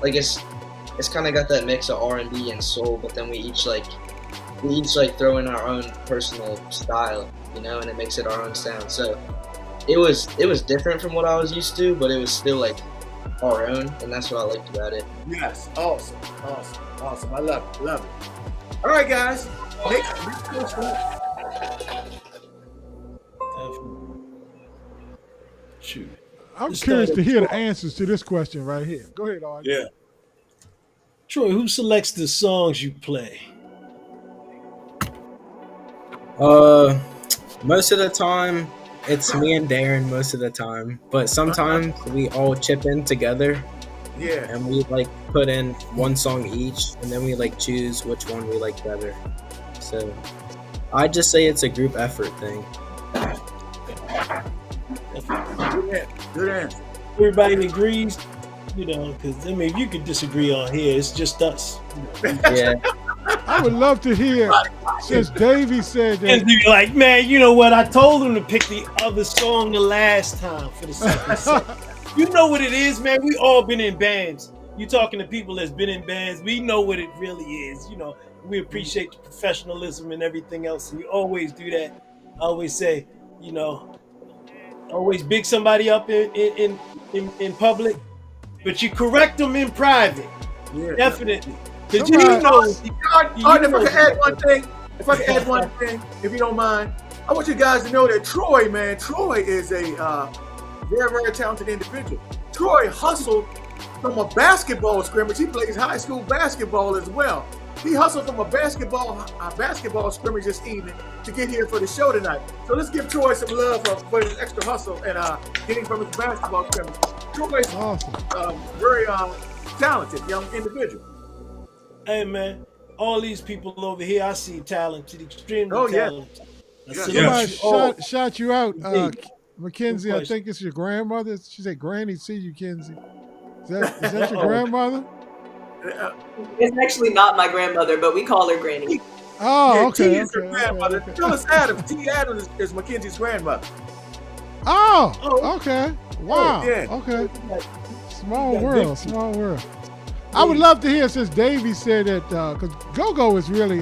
It's kind of got that mix of R&B and soul, but then we each throw in our own personal style, and it makes it our own sound. So it was different from what I was used to, but it was still like our own, and that's what I liked about it. Yes, awesome. I love it. All right, guys. Next question. Shoot. I'm curious to hear the answers to this question right here. Go ahead, Artie. Yeah. Troy, who selects the songs you play? Most of the time, it's me and Darren most of the time. But sometimes we all chip in together. Yeah. And we put in one song each, and then we choose which one we like better. So I just say it's a group effort thing. Good answer. Everybody agrees, because if you could disagree on here, it's just us. Yeah. I would love to hear, since Davey said And that. be like, man, you know what? I told him to pick the other song the last time for the second set. You know what it is, man. We all been in bands. You talking to people that's been in bands. We know what it really is. You know, we appreciate the professionalism and everything else. And you always do that. I always say, you know, always big somebody up in public, but you correct them in private. Yeah. Definitely. Because Somebody- you know, Art, if I can add one thing, if you don't mind, I want you guys to know that Troy, man, Troy is a very, very talented individual. Troy hustled from a basketball scrimmage. He plays high school basketball as well. He hustled from a basketball scrimmage this evening to get here for the show tonight. So let's give Troy some love for his extra hustle and getting from his basketball scrimmage. Troy's Awesome. very talented young individual. hey man, all these people over here, I see talented, extremely Oh, yeah. talented. I Yeah. salute Somebody you all. shout you out, Indeed. Mackenzie. No I question. think it's your grandmother. She said, "Granny, see you, Kenzie." Is that your grandmother? It's actually not my grandmother, but we call her Granny. Oh, Yeah, okay. T is her grandmother. okay. Phyllis Adams. T. Adams is Mackenzie's grandmother. Oh, Oh. okay. Wow. yeah. Okay. Small You got world. big- Small world. I would love to hear, since Davey said that, because Go-Go is really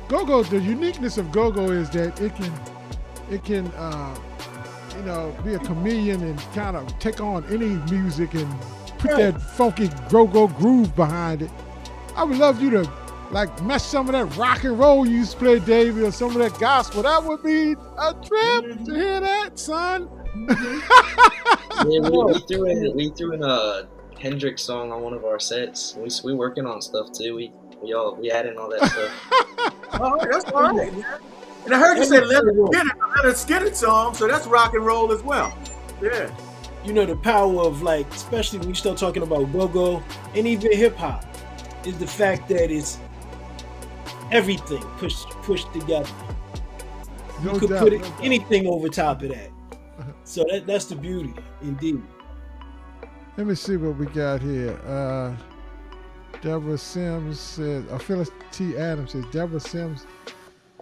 Go-Go. The uniqueness of Go-Go is that it can be a chameleon and kind of take on any music and put that funky Go-Go groove behind it. I would love you to like match some of that rock and roll you used to play, Davey, or some of that gospel. That would be a trip to hear that, son. Yeah, we threw in a Hendrix song on one of our sets. We working on stuff too. We add in all that stuff. Oh, that's all right, man. And I heard you say Leonard Skinner song, so that's rock and roll as well. Yeah. You know, the power of, like, especially when you start talking about go-go and even hip-hop, is the fact that it's everything pushed together. No You could doubt, put no doubt. anything over top of that. So that's the beauty, indeed. Let me see what we got here. Deborah Sims says, Phyllis T. Adams says, Deborah Sims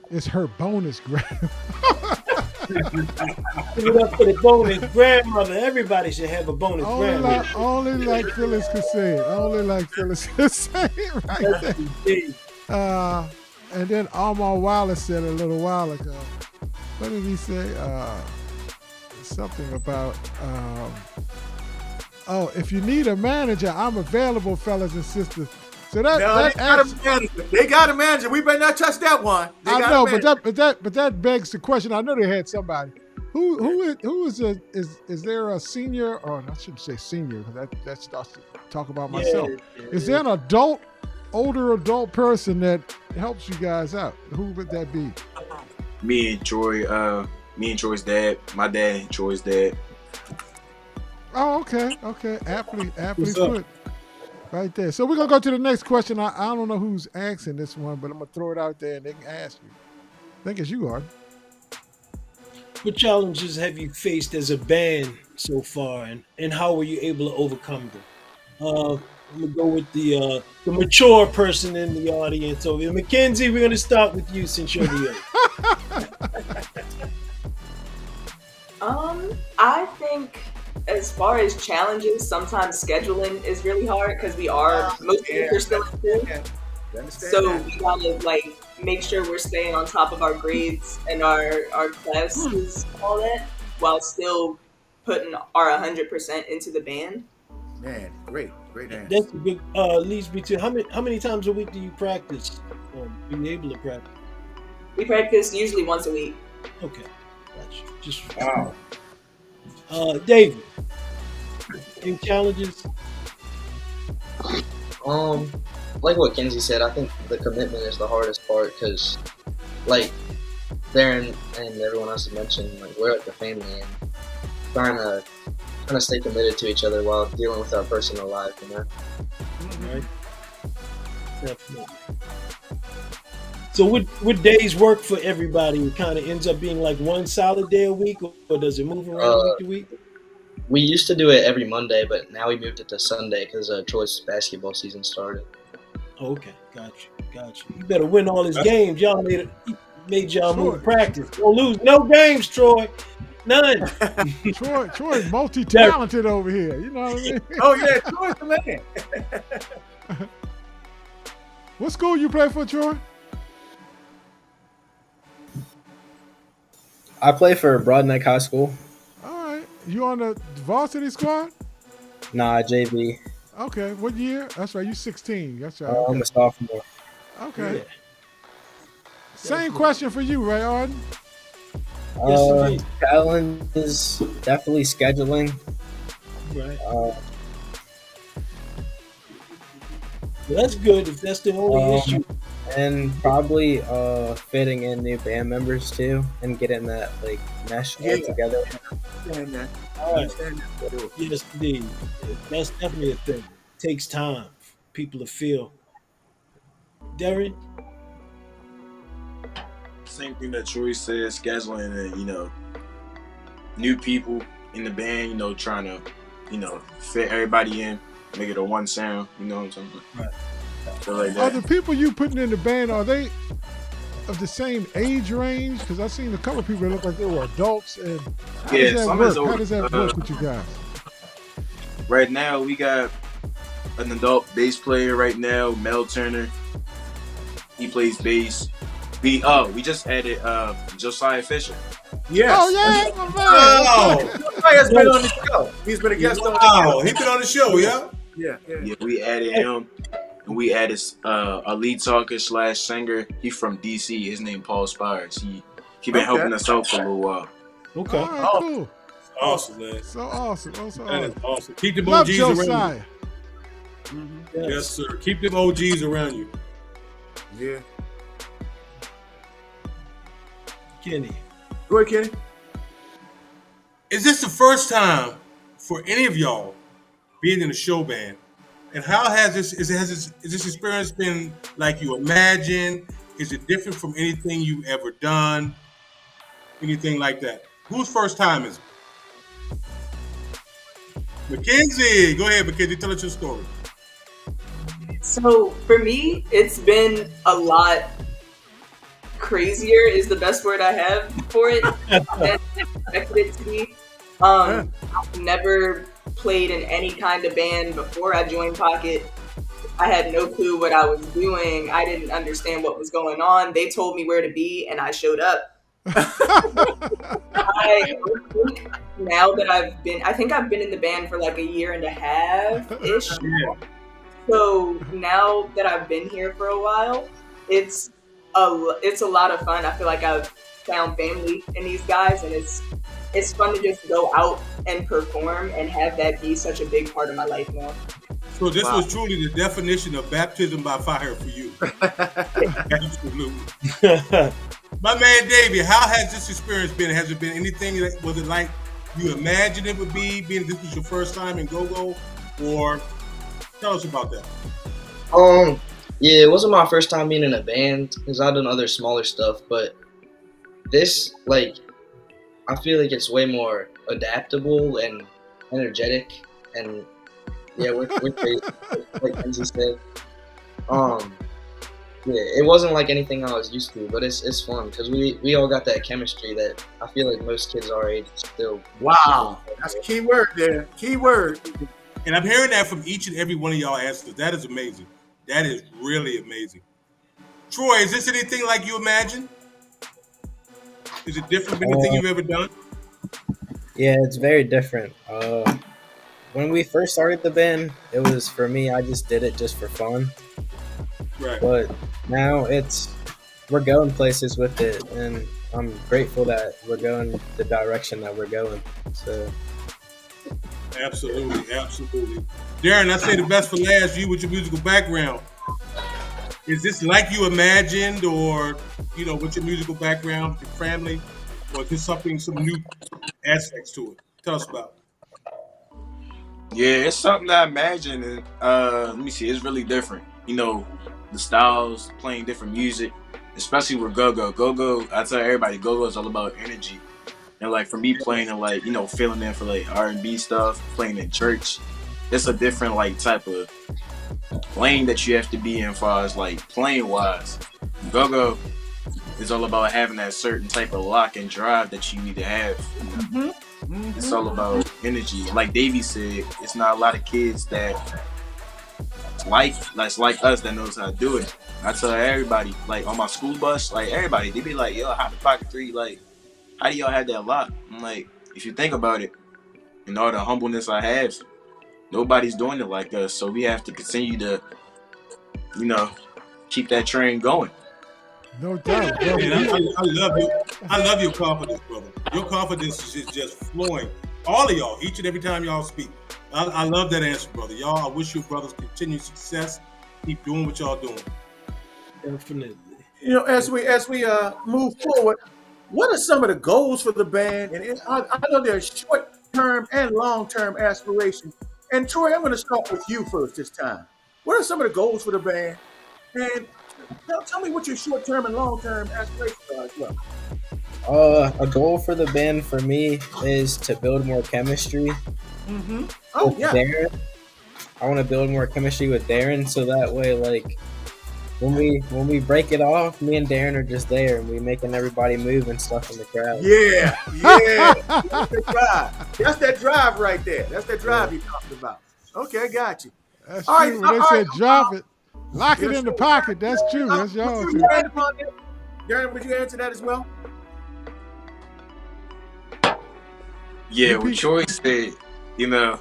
is her bonus grab. Give it up for the bonus grandmother. Everybody should have a bonus grandmother. Only like Phyllis could say it. Only like Phyllis could say it right there. Indeed. And then Almar Wallace said a little while ago, what did he say? Something about, if you need a manager, I'm available, fellas and sisters. So that they got a manager. We better not touch that one. They I got know, a manager. but that begs the question. I know they had somebody. Who is there a senior, or I shouldn't say senior because that starts to talk about myself. Is there an older adult person that helps you guys out? Who would that be? Me and Troy's dad. My dad and Troy's dad. Oh, okay. Aptly What's up? put. Right there. So we're gonna go to the next question. I don't know who's asking this one, but I'm gonna throw it out there and they can ask you. I think it's you, Art. What challenges have you faced as a band so far, and how were you able to overcome them? I'm gonna go with the mature person in the audience over here. Mackenzie, we're gonna start with you since you're the I think as far as challenges, sometimes scheduling is really hard because most of us are still in school. So we gotta make sure we're staying on top of our grades and our classes, all that, while still putting our 100% into the band. Man, great answer. That's a good leads me to how many times a week do you practice? Being able to practice? We practice usually once a week. Okay, gotcha. Just Wow. David, any challenges? Like what Kenzie said, I think the commitment is the hardest part because, like Darren and everyone else has mentioned, we're like a family and trying to stay committed to each other while dealing with our personal life, Right. Definitely. So would days work for everybody? It kind of ends up being like one solid day a week, or does it move around week to week? We used to do it every Monday, but now we moved it to Sunday because Troy's basketball season started. Okay, got you. You better win all his games. Y'all made y'all Troy. move practice. Don't lose no games, Troy. None. Troy multi-talented over here. You know what I mean? Oh yeah, Troy's the man. What school you play for, Troy? I play for Broadneck High School. All right. You on the varsity squad? Nah, JV. Okay. What year? That's right. You 16. That's right. I'm Okay. a sophomore. Okay. Yeah. Same question for you, Ray Arden. Yes, indeed. Challenge is definitely scheduling. Right. Uh, Well, that's good if that's the only issue. and probably fitting in new band members too, and getting that like mesh all together. Understand that. All right. Understand that. Yes, indeed. That's definitely a thing. It takes time for people to feel. Darren? Same thing that Troy said, scheduling and, new people in the band, trying to, fit everybody in, make it a one sound, you know what I'm talking about? Right. So like Are that. the people you putting in the band, are they of the same age range? Because I've seen a couple of people that look like they were adults. And how Yeah, does that some work? is older. How does that work with you guys? Right now, we got an adult bass player right now, Mel Turner. He plays bass. We just added Josiah Fisher. Yes. Oh, yeah, my man. Oh, Josiah's been on the show. He's been a guest on the wow, show. he been on the show, yeah. Yeah. Yeah, we added him. And we added a lead talker / singer. He from DC. His name Paul Spires. He been helping us out for a little while. Okay. All right, cool. Awesome, man. So awesome. Oh, so That is awesome. awesome. Keep them Love OGs around Josiah. you. Yes, sir. Keep them OGs around you. Yeah. Kenny. Go ahead, Kenny. Is this the first time for any of y'all being in a show band? And how has this experience been like you imagined? Is it different from anything you've ever done? Anything like that? Whose first time is it? Mackenzie, go ahead, Mackenzie, tell us your story. So for me, it's been a lot crazier is the best word I have for it. than I expected it to be. I've never played in any kind of band before I joined Pocket. I had no clue what I was doing. I didn't understand what was going on. They told me where to be and I showed up. I think now that I think I've been in the band for like a year and a half-ish. Yeah. So now that I've been here for a while, it's a lot of fun. I feel like I've found family in these guys, and it's fun to just go out and perform and have that be such a big part of my life now. So this was truly the definition of baptism by fire for you. Absolutely. My man Davey, how has this experience been? Has it been anything that was it like you imagined it would be, being this was your first time in Go-Go? Or tell us about that. Yeah, it wasn't my first time being in a band because I've done other smaller stuff, but this, like, I feel like it's way more adaptable and energetic, and yeah, we're great, like Kenzie said. Yeah, it wasn't like anything I was used to, but it's fun because we all got that chemistry that I feel like most kids our age still. Wow, that's a key word there. Key word. And I'm hearing that from each and every one of y'all answers. That is amazing. That is really amazing. Troy, is this anything like you imagined? Is it different from anything you've ever done? Yeah, it's very different. When we first started the band, it was for me. I just did it just for fun. Right. But now we're going places with it, and I'm grateful that we're going the direction that we're going. So. Absolutely. Darren, I say the best for last. You with your musical background. Is this like you imagined, or with your musical background, your family, or is this some new aspects to it? Tell us about it. Yeah, it's something that I imagine. And, let me see, it's really different. The styles, playing different music, especially with Go-Go. Go-Go, I tell everybody, Go-Go is all about energy. And like for me playing and like, filling in for like R&B stuff, playing in church, it's a different like type of lane that you have to be in, as far as like playing wise. Go-Go is all about having that certain type of lock and drive that you need to have. You know? It's all about energy. Like Davey said, it's not a lot of kids that's like us that knows how to do it. I tell everybody, like on my school bus, like everybody, they be like, "Yo, how the POCK3? Like, how do y'all have that lock?" I'm like, if you think about it, and all the humbleness I have, nobody's doing it like us. So we have to continue to, you know, keep that train going. No doubt, bro. Man, I love you. I love your confidence, brother. Your confidence is just flowing. All of y'all, each and every time y'all speak. I love that answer, brother. Y'all, I wish your brothers continued success. Keep doing what y'all doing. Definitely. You know, as we move forward, what are some of the goals for the band? And I know there's short-term and long-term aspirations. And Troy, I'm going to start with you first this time. What are some of the goals for the band? And tell me what your short-term and long-term aspirations are as well. A goal for the band for me is to build more chemistry. Oh, with yeah. Darren. I want to build more chemistry with Darren, so that way, like, when we break it off, me and Darren are just there, and we making everybody move and stuff in the crowd. Yeah. That's that drive. That's that drive right there. That's that drive you're talking about. Okay, I got you. That's All true. right, When they all said right. drop it, lock it Yes, in the sir. pocket. That's true. That's y'all Would too. you expand upon that? Darren, would you answer that as well? Yeah, what Repeat. Troy said, you know,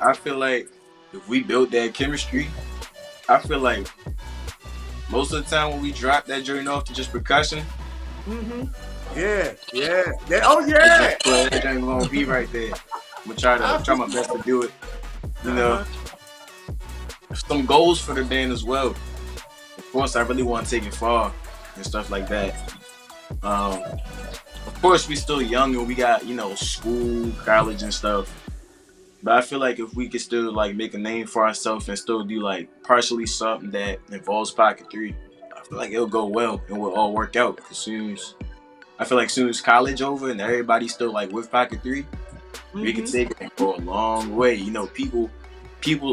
I feel like if we built that chemistry, I feel like most of the time when we drop that joint off to just percussion, Yeah. Oh, yeah. that joint gonna be right there. I'm gonna try my best to do it. You know, some goals for the band as well. Of course, I really want to take it far and stuff like that. Of course, we still young and we got, you know, school, college and stuff. But I feel like if we could still like make a name for ourselves and still do like partially something that involves POCK3, I feel like it'll go well and we'll all work out. I feel like soon as college over and everybody's still like with POCK3, we can take it and go a long way. You know, people,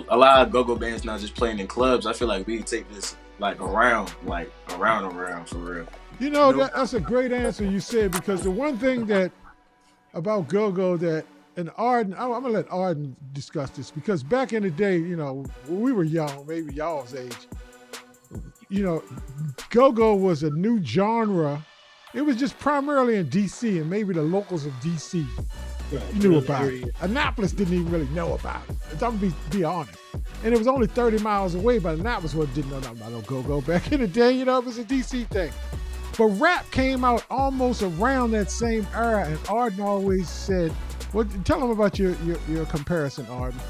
a lot of go-go bands not just playing in clubs. I feel like we can take this like around for real. You know, that's a great answer you said, because the one thing that about Go-Go that, and Arden, I'm going to let Arden discuss this, because back in the day, you know, when we were young, maybe y'all's age, you know, Go-Go was a new genre. It was just primarily in D.C. and maybe the locals of D.C. knew about it. Annapolis didn't even really know about it. I'm going to be honest. And it was only 30 miles away, but Annapolis didn't know nothing about no Go-Go back in the day. You know, it was a D.C. thing. But rap came out almost around that same era, and Arden always said, tell them about your comparison, Arden.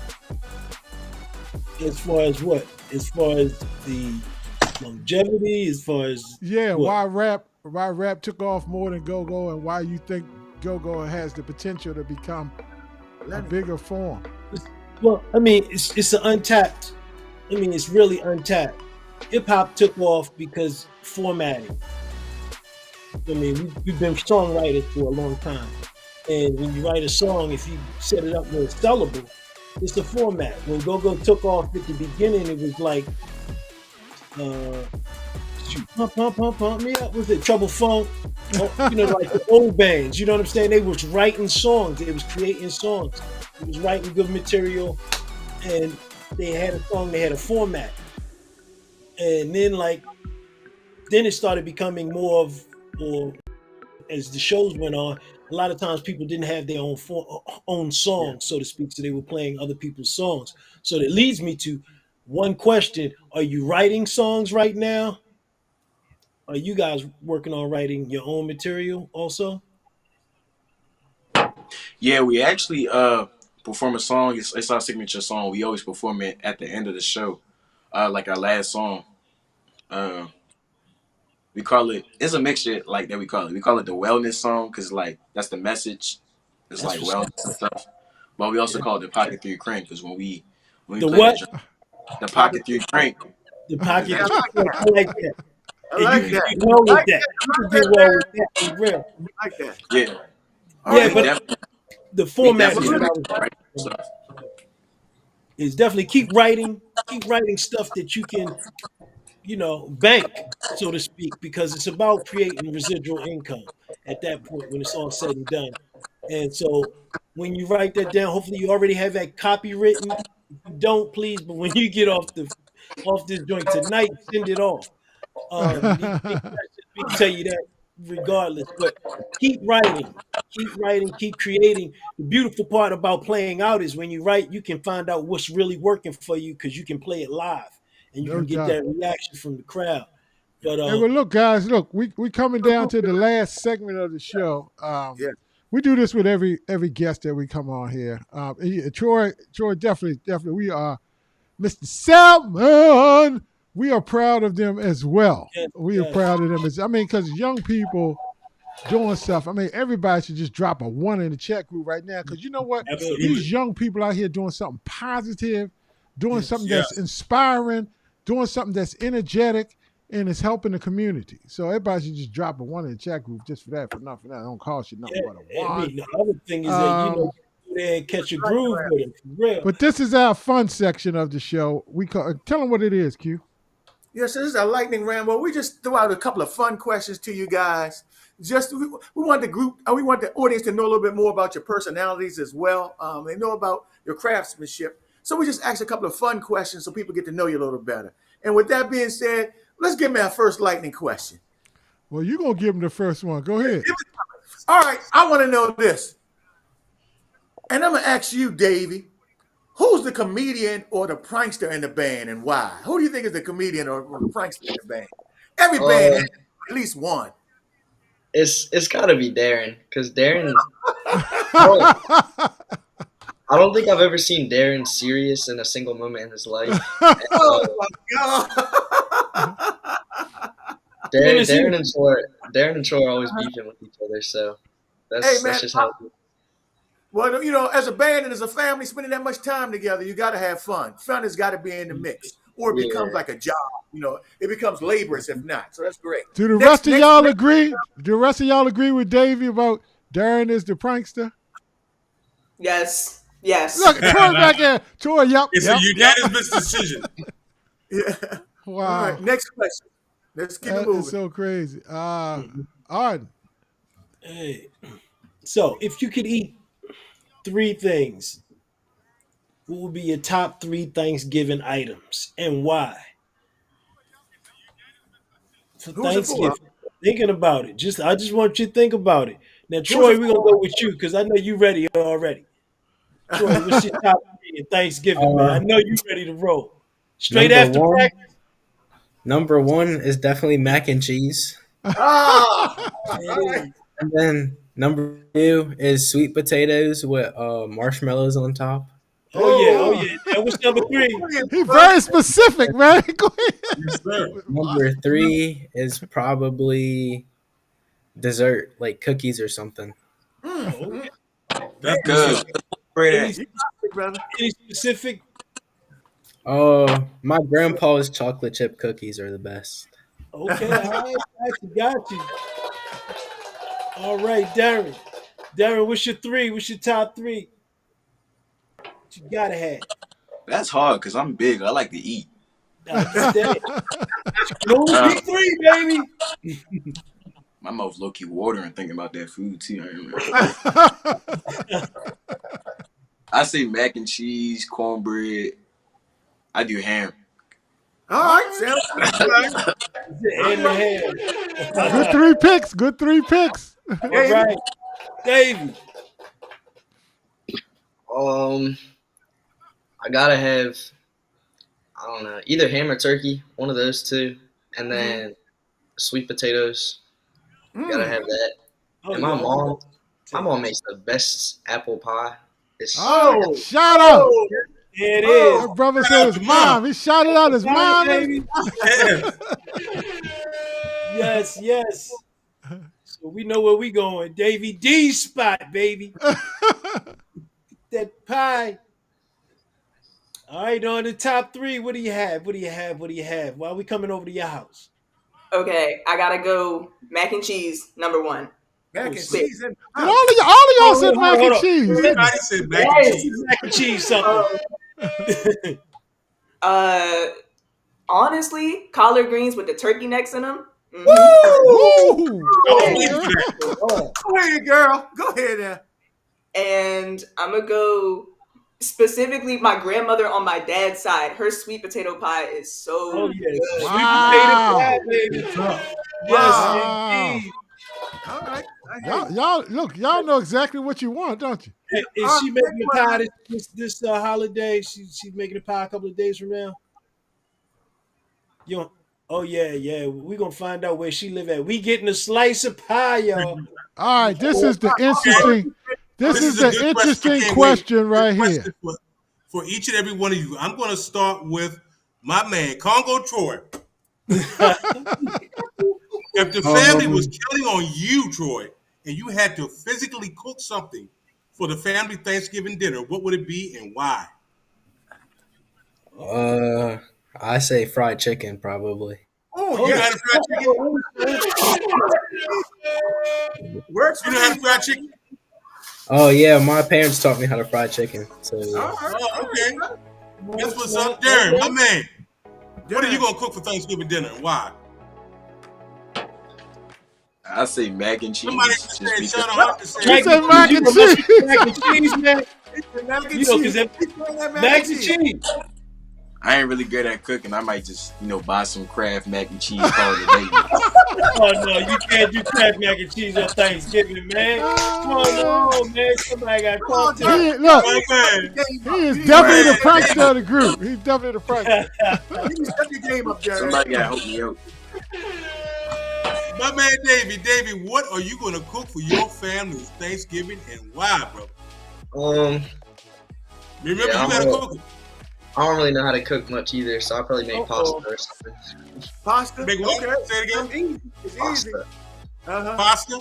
As far as what? As far as the longevity, as far as why rap took off more than Go-Go, and why you think Go-Go has the potential to become a bigger form. Well, I mean, it's an untapped. I mean, it's really untapped. Hip hop took off because formatting. I mean, we've been songwriters for a long time, and when you write a song, if you set it up where it's sellable, it's a format. When Go-Go took off at the beginning, it was like, pump me up. Was it Trouble Funk? You know, like the old bands. You know what I'm saying? They was writing songs. They was creating songs. They was writing good material, and they had a song. They had a format, and then it started becoming more of, or as the shows went on, a lot of times people didn't have their own songs, so to speak, so they were playing other people's songs. So that leads me to one question: are you writing songs right now? Are you guys working on writing your own material also? Yeah, we actually perform a song. It's our signature song. We always perform it at the end of the show, like our last song. We call it. It's a mixture like that. We call it. We call it the wellness song because like that's the message. It's That's like wellness and stuff. But we also call it the POCK3 crank because when we the play what? the POCK3 crank. The pocket. Yeah, I like that. I like And you that. can get well with that. You can get well with that. For real. I like that. Yeah. All right, But the format is what I was. stuff. is definitely keep writing stuff that you can, bank, so to speak, because it's about creating residual income at that point when it's all said and done. And so when you write that down, hopefully you already have that copywritten. If you don't, please, but when you get off this joint tonight, send it off. We tell you that regardless. But keep writing, keep creating. The beautiful part about playing out is when you write, you can find out what's really working for you because you can play it live and you No can get doubt. that reaction from the crowd. But Hey, well, look, guys, look, we coming down to the last segment of the show. Yeah. We do this with every guest that we come on here. Troy, definitely, we are Mr. Salmon. We are proud of them as well. yes, We are yes, proud of them because young people doing stuff. I mean, everybody should just drop a one in the chat group right now. Because you know what? Absolutely. These young people out here doing something positive, doing Yes. something Yes. that's inspiring, doing something that's energetic, and it's helping the community. So everybody should just drop a one in the chat group just for that. For nothing, that don't cost you nothing yeah. but a I one. mean, the other thing is that you Um, go there and catch a groove with it for real. but this is our fun section of the show. We tell them what it is, Q. Yes, this is a lightning round. Well, we just threw out a couple of fun questions to you guys. We want the group, we want the audience to know a little bit more about your personalities as well. They know about your craftsmanship. So we just asked a couple of fun questions so people get to know you a little better. And with that being said, let's give me our first lightning question. Well, you're going to give them the first one. Go ahead. All right, I want to know this. And I'm going to ask you, Davey, who's the comedian or the prankster in the band and why? Who do you think is the comedian or the prankster in the band? Every band has at least one. It's got to be Darren, because Darren. I don't think I've ever seen Darren serious in a single moment in his life. And, Oh my God. Darren and Troy are always beefing with each other, so Hey, man, that's just how. It is. Well, as a band and as a family, spending that much time together, you got to have fun. Fun has got to be in the mix, or it becomes like a job. It becomes laborious if not. So that's great. Do the rest of y'all agree? Do the rest of y'all agree with Davey about Darren is the prankster? Yes. Look, Troy back there. Troy, yep. It's yep, a unanimous decision. Yeah. Wow. All right, next question. Let's keep it That moving. is so crazy. Arden. Hey, so if you could eat three things, what would be your top three Thanksgiving items and why? For Who's it for? Thanksgiving, thinking about it. I just want you to think about it. Now, Troy, we're gonna go with you because I know you ready already. Troy, what's your top three in Thanksgiving, man? I know you ready to roll. Straight after practice. Number one is definitely mac and cheese. Ah, And then number two is sweet potatoes with marshmallows on top. Oh yeah. Now what's number three? He's very specific, man. Go ahead. Yes, sir. Number three is probably dessert, like cookies or something. Oh, That's good. any specific? Oh, my grandpa's chocolate chip cookies are the best. Okay, all right, got you. All right, Darren. Darren, what's your three? What's your top three? What you gotta have? That's hard because I'm big. I like to eat. I understand. No, big three, baby. My mouth's low key watering thinking about that food too. I say mac and cheese, cornbread. I do ham. all right, sounds And the hand. Good three picks. Good three picks. All right, Davey. I gotta have, I don't know, either ham or turkey, one of those two, and then sweet potatoes. Gotta have that. And my mom makes the best apple pie. Oh, shout out. There it is. My brother said his mom. He shouted out his mom. Baby. Yes. So we know where we going. Davey D spot, baby. That pie. All right, on the top three, what do you have? Why are we coming over to your house? Okay, I gotta go mac and cheese, number one. mac and cheese. All of y'all said mac and cheese. Everybody said mac and cheese. Mac and cheese something. Honestly, collard greens with the turkey necks in them. Woo! I was waiting for that. Go ahead, girl. Go ahead now. And I'm gonna go specifically my grandmother on my dad's side. Her sweet potato pie is so Oh yes, good. Wow. sweet potato pie, baby. Wow. Yes, indeed. All right. I hear you. Y'all look, y'all know exactly what you want, don't you? Is she making a pie this holiday? She's making a pie a couple of days from now. You know, oh yeah. We're gonna find out where she live at. We getting a slice of pie, y'all. All right, this is the interesting. This is a the good interesting question. question right Good here. question for each and every one of you. I'm going to start with my man, Congo Troy. If the family was counting on you, Troy, and you had to physically cook something for the family Thanksgiving dinner, what would it be and why? I say fried chicken probably. Oh, You know yeah. how to fry chicken? Works for You know how to me. fry chicken? Oh yeah, my parents taught me how to fry chicken. So yeah. All right. Oh, okay. That's what's up, Darren, my man. What are you going to cook for Thanksgiving dinner and why? I say mac and cheese. Somebody Just just said, because- shout out to She say, said mac and cheese. Mac and cheese, man. Mac and You know, because cheese. mac and cheese. I ain't really good at cooking. I might just, buy some Kraft mac and cheese, call it a day. Oh no, you can't do Kraft mac and cheese on Thanksgiving, man. Come on, man. Somebody got caught there. Look, my man. he is definitely the prankster of the group. He's definitely the prankster. You step your game up there. Somebody got to help me out. My man, Davey, what are you going to cook for your family Thanksgiving and why, bro? Remember, Yeah, you got to cook it. I don't really know how to cook much either, so I'll probably make pasta or something. Pasta? Make what? Okay. Say it again. It's easy. Pasta. Uh-huh. Pasta?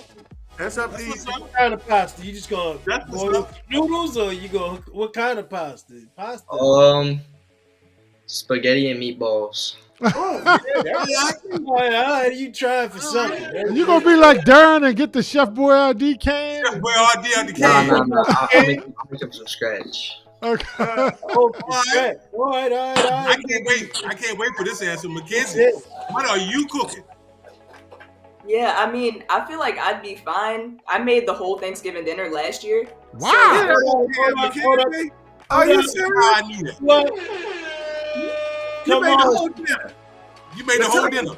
That's up to That's you. what's up. What kind of pasta? You just gonna That's what's boil up. noodles, or you gonna what kind of pasta? Pasta. Spaghetti and meatballs. All right, you trying for something? Man. You gonna be like Darren and get the Chef Boyardee can? Where are the other No, kids? I'll make them from scratch. Okay. Oh, right. All right. I can't wait for this answer, Mackenzie. What are you cooking? Yeah, I mean, I feel like I'd be fine. I made the whole Thanksgiving dinner last year. Wow. Hold up. Are you serious? I knew that. What? You Come made the on. whole dinner. You made the whole dinner.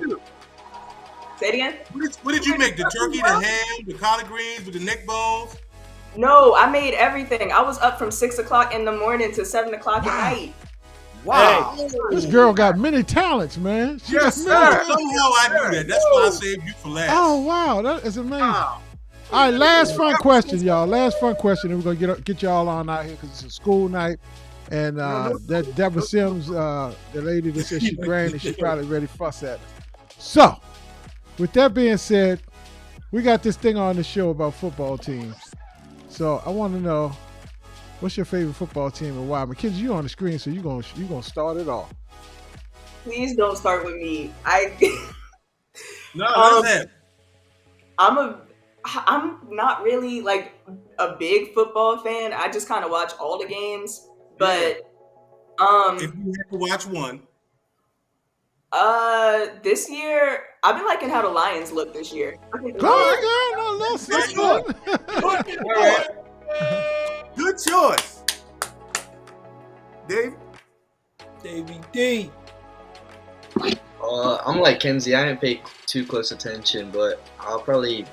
Say it again? What did you make? The turkey, the ham, the collard greens with the neck bones? No, I made everything. I was up from 6 o'clock in the morning to 7 o'clock at night. Wow. This girl got many talents, man. She Yes, got many sir. Somehow I knew that. That's why I saved you for last. Oh wow, that is amazing. Wow. All right, last fun question, y'all. Last fun question, and we're gonna get y'all on out here because it's a school night, and that Deborah Sims, the lady that said she granny, she's probably ready to fuss at us. So, with that being said, we got this thing on the show about football teams. So I want to know, what's your favorite football team and why? Mackenzie, you on the screen, so you gonna start it off. Please don't start with me. No, what's that? I'm not really like a big football fan. I just kind of watch all the games, but If you had to watch one, this year I've been liking how the Lions look this year. I think Go on, girl. No, that's fun. Good choice. Dave? Davey D. I'm like Kenzie. I didn't pay too close attention, but I'll probably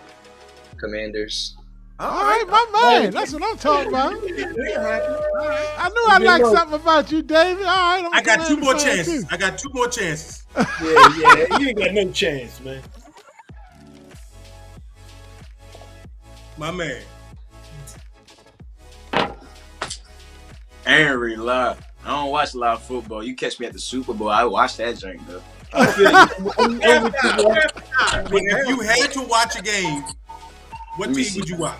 Commanders. All right, my man. That's what I'm talking about. I knew I liked something about you, David. All right, I got two more chances. I got two more chances. Yeah, you ain't got no chance, man. My man. I ain't really lie. I don't watch a lot of football. You catch me at the Super Bowl, I watch that drink though. But if you had to watch a game, what Let me team see. would you watch?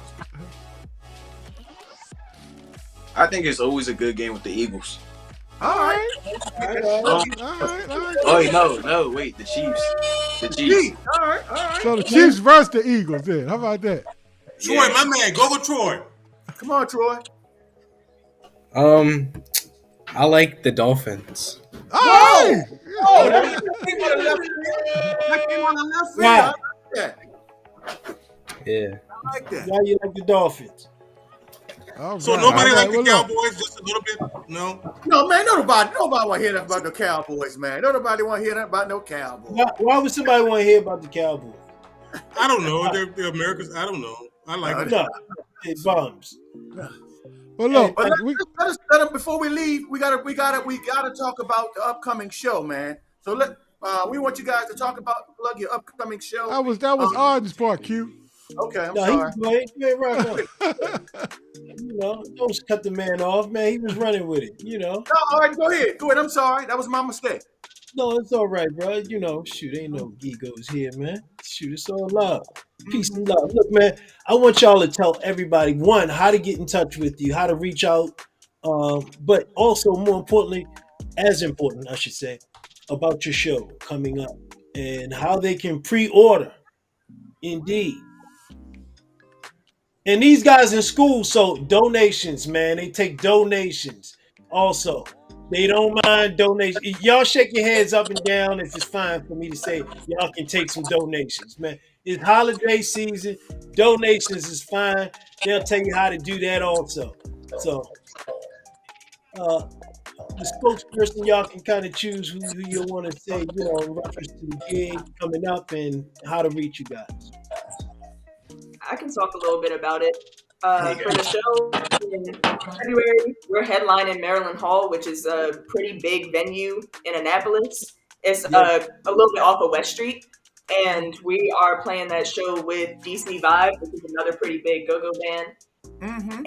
I think it's always a good game with the Eagles. All right. Oh, wait, no, wait, the Chiefs. The Chiefs. All right. So the Chiefs versus the Eagles then. How about that? Troy, my man, go with Troy. Come on, Troy. I like the Dolphins. All Whoa! right. Oh, that came out of left field. That came out of left field. I Wow. like that. Yeah. I like that. Why you like the Dolphins? All So right. nobody All right. like the Well, look. Cowboys, just a little bit. No. No, man, nobody want to hear nothing about the Cowboys, man. Nobody want to hear nothing about no Cowboys. Why would somebody want to hear about the Cowboys? I don't know. They're Americans. I don't know. I like them. No, it bums. Well, look. But We, let us before we leave. We gotta talk about the upcoming show, man. So we want you guys to plug your upcoming show. that was Arden's part, Q. Okay, I'm No, sorry. he ain't right on. Don't cut the man off, man. He was running with it, No, all right, go ahead. I'm sorry. That was my mistake. No, it's all right, bro. Shoot, ain't no egos here, man. Shoot, it's all love. Peace and love. Look, man, I want y'all to tell everybody, one, how to get in touch with you, how to reach out, but also, more importantly, as important, I should say, about your show coming up and how they can pre-order. Indeed. And these guys in school, so donations, man. They take donations. Also, they don't mind donations. Y'all shake your heads up and down if it's fine for me to say y'all can take some donations, man. It's holiday season. Donations is fine. They'll tell you how to do that also. So, the spokesperson, y'all can kind of choose who you want to say, in reference to the gig coming up and how to reach you guys. I can talk a little bit about it. For the show in February, we're headlining Maryland Hall, which is a pretty big venue in Annapolis. It's a little bit off of West Street, and we are playing that show with DC Vibe, which is another pretty big go-go band. Mm-hmm.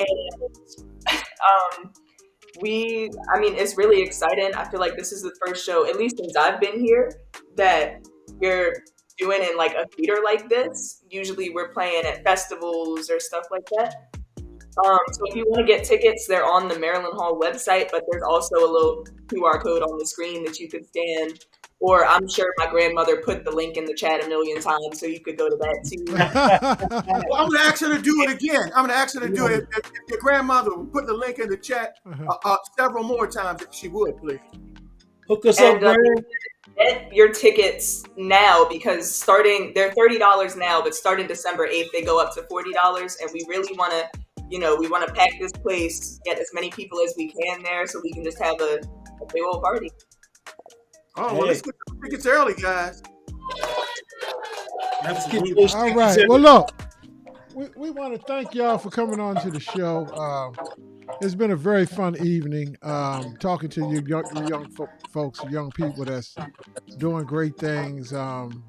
And it's really exciting. I feel like this is the first show, at least since I've been here, that we're doing in like a theater like this. Usually we're playing at festivals or stuff like that. So if you want to get tickets, they're on the Maryland Hall website, but there's also a little QR code on the screen that you could scan. Or I'm sure my grandmother put the link in the chat a million times, so you could go to that too. Well, I'm going to ask her to do it again. I'm going to ask her to do it. If your grandmother would put the link in the chat several more times, if she would, please. Hook us up, Greg. Get your tickets now because they're $30 now, but starting December 8th, they go up to $40. And we really want to, pack this place, get as many people as we can there so we can just have a big old party. Oh, well, let's get the tickets early, guys. Absolutely. All right. Well, look, we want to thank y'all for coming on to the show. It's been a very fun evening talking to you young folks, young people that's doing great things. And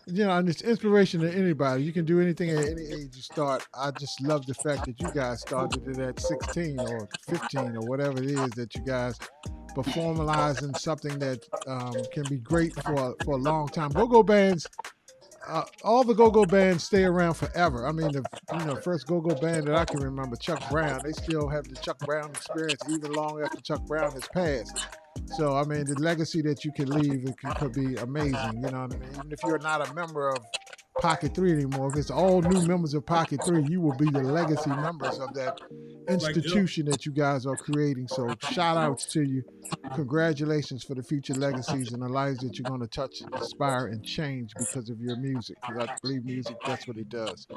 it's inspiration to anybody. You can do anything at any age you start. I just love the fact that you guys started it at 16 or 15 or whatever it is that you guys but formalizing something that can be great for a long time. Go-Go Bands, all the Go-Go Bands stay around forever. I mean, the first Go-Go Band that I can remember, Chuck Brown, they still have the Chuck Brown experience even long after Chuck Brown has passed. So, I mean, the legacy that you can leave could be amazing, you know what I mean? Even if you're not a member of POCK3 anymore, if it's all new members of POCK3, you will be the legacy members of that institution that you guys are creating. So shout outs to you. Congratulations for the future legacies and the lives that you're going to touch, inspire, and change because of your music. Because I believe music, that's what it does.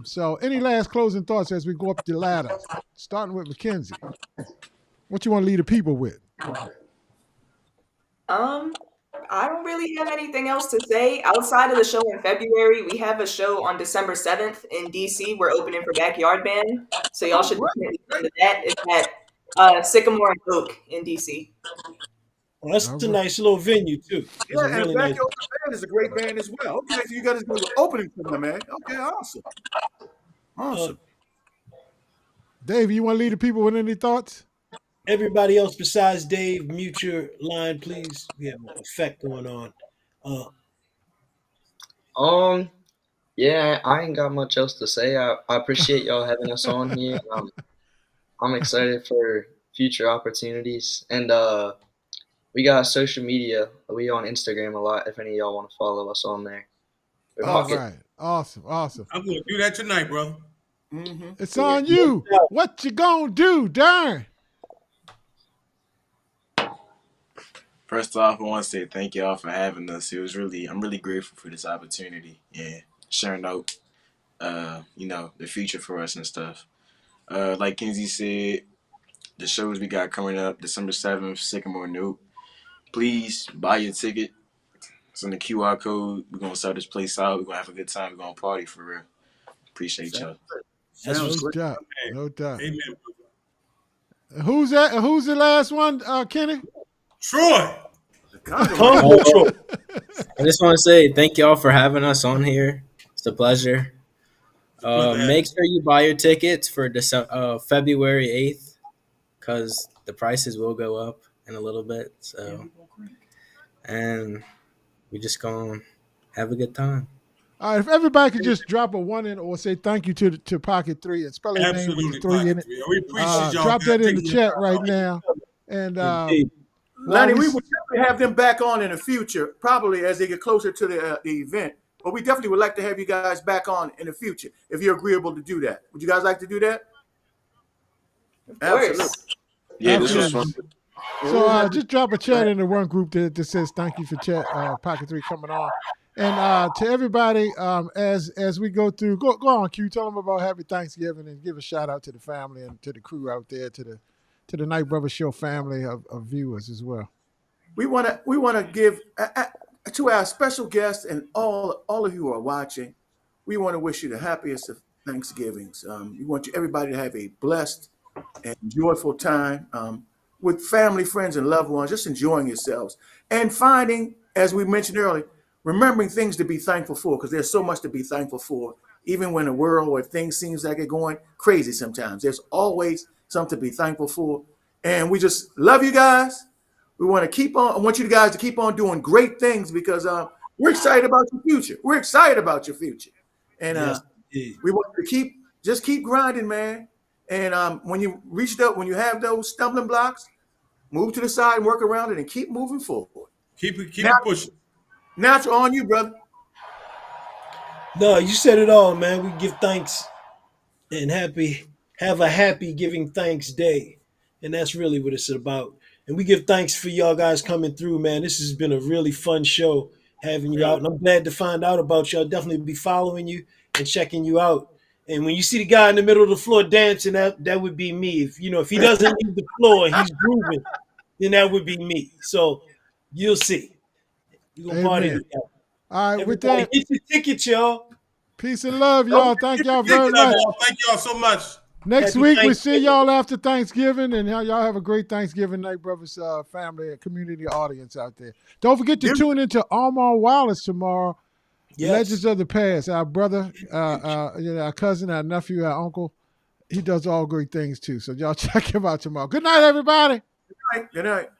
So any last closing thoughts as we go up the ladder? Starting with Mackenzie. What you want to leave the people with? I don't really have anything else to say. Outside of the show in February, we have a show on December 7th in DC. We're opening for Backyard Band. So y'all should definitely come to that. It's at Sycamore and Oak in DC. Well, that's a nice little venue, too. Yeah, and really Backyard Band is a great band as well. Okay, so you got to do an opening for them, man. Okay, awesome. Awesome. Dave, you want to leave the people with any thoughts? Everybody else besides Dave, mute your line, please. We have an effect going on. Yeah, I ain't got much else to say. I appreciate y'all having us on here. I'm excited for future opportunities, and we got social media. We on Instagram a lot. If any of y'all want to follow us on there. All right, awesome. I'm gonna do that tonight, bro. It's on you. What you gonna do, darn? First off, I want to say thank y'all for having us. I'm really grateful for this opportunity and sharing out, the future for us and stuff. Like Kenzie said, the shows we got coming up, December 7th, Sycamore Note. Please buy your ticket. It's on the QR code. We're gonna sell this place out. We're gonna have a good time. We're gonna party for real. Appreciate y'all. No Sounds great. doubt. No doubt. Amen. Who's that? Who's the last one, Kenny? Troy. Humble Troy. I just want to say thank y'all for having us on here. It's a pleasure. Make sure you buy your tickets for February 8th because the prices will go up in a little bit. So, and we just gonna have a good time. All right, if everybody could just drop a one in or say thank you to Pocket 3 and spell their name with the 3 in it. We appreciate y'all. Drop that in the chat right now. And Lonnie, we would definitely have them back on in the future, probably as they get closer to the event. But we definitely would like to have you guys back on in the future if you're agreeable to do that. Would you guys like to do that? Of course. Absolutely. Yeah, this was fun. So just drop a chat in the one group that says thank you for chat Pocket 3 coming on. And to everybody, as we go through, go on, Q. Tell them about Happy Thanksgiving and give a shout out to the family and to the crew out there, to the Night Brother Show family of viewers as well. We want to give to our special guests and all of you who are watching. We want to wish you the happiest of Thanksgivings. We want everybody to have a blessed and joyful time with family, friends, and loved ones, just enjoying yourselves and finding, as we mentioned earlier, remembering things to be thankful for, because there's so much to be thankful for, even when the world or things seems like they're going crazy sometimes. There's always something to be thankful for. And we just love you guys. We want to keep on. I want you guys to keep on doing great things because we're excited about your future. We're excited about your future. And we want to keep grinding, man. And when you have those stumbling blocks, move to the side and work around it and keep moving forward. Keep it pushing. Now it's on you, brother. No, you said it all, man. We give thanks and have a happy giving thanks day. And that's really what it's about. And we give thanks for y'all guys coming through, man. This has been a really fun show having you out. And I'm glad to find out about you. I'll definitely be following you and checking you out. And when you see the guy in the middle of the floor dancing, that would be me. If he doesn't leave the floor and he's grooving, then that would be me. So you'll see. We're gonna party together. All right, with Everybody that, get your tickets, y'all. peace and love, y'all. Thank y'all very much. Thank y'all so much. Next Happy week, we see Thanksgiving. y'all after Thanksgiving, and y'all have a great Thanksgiving night, brothers, family, and community audience out there. Don't forget to tune into Armand Wallace tomorrow. Yes. Legends of the Past. Our brother, our cousin, our nephew, our uncle. He does all great things too. So y'all check him out tomorrow. Good night, everybody. Good night.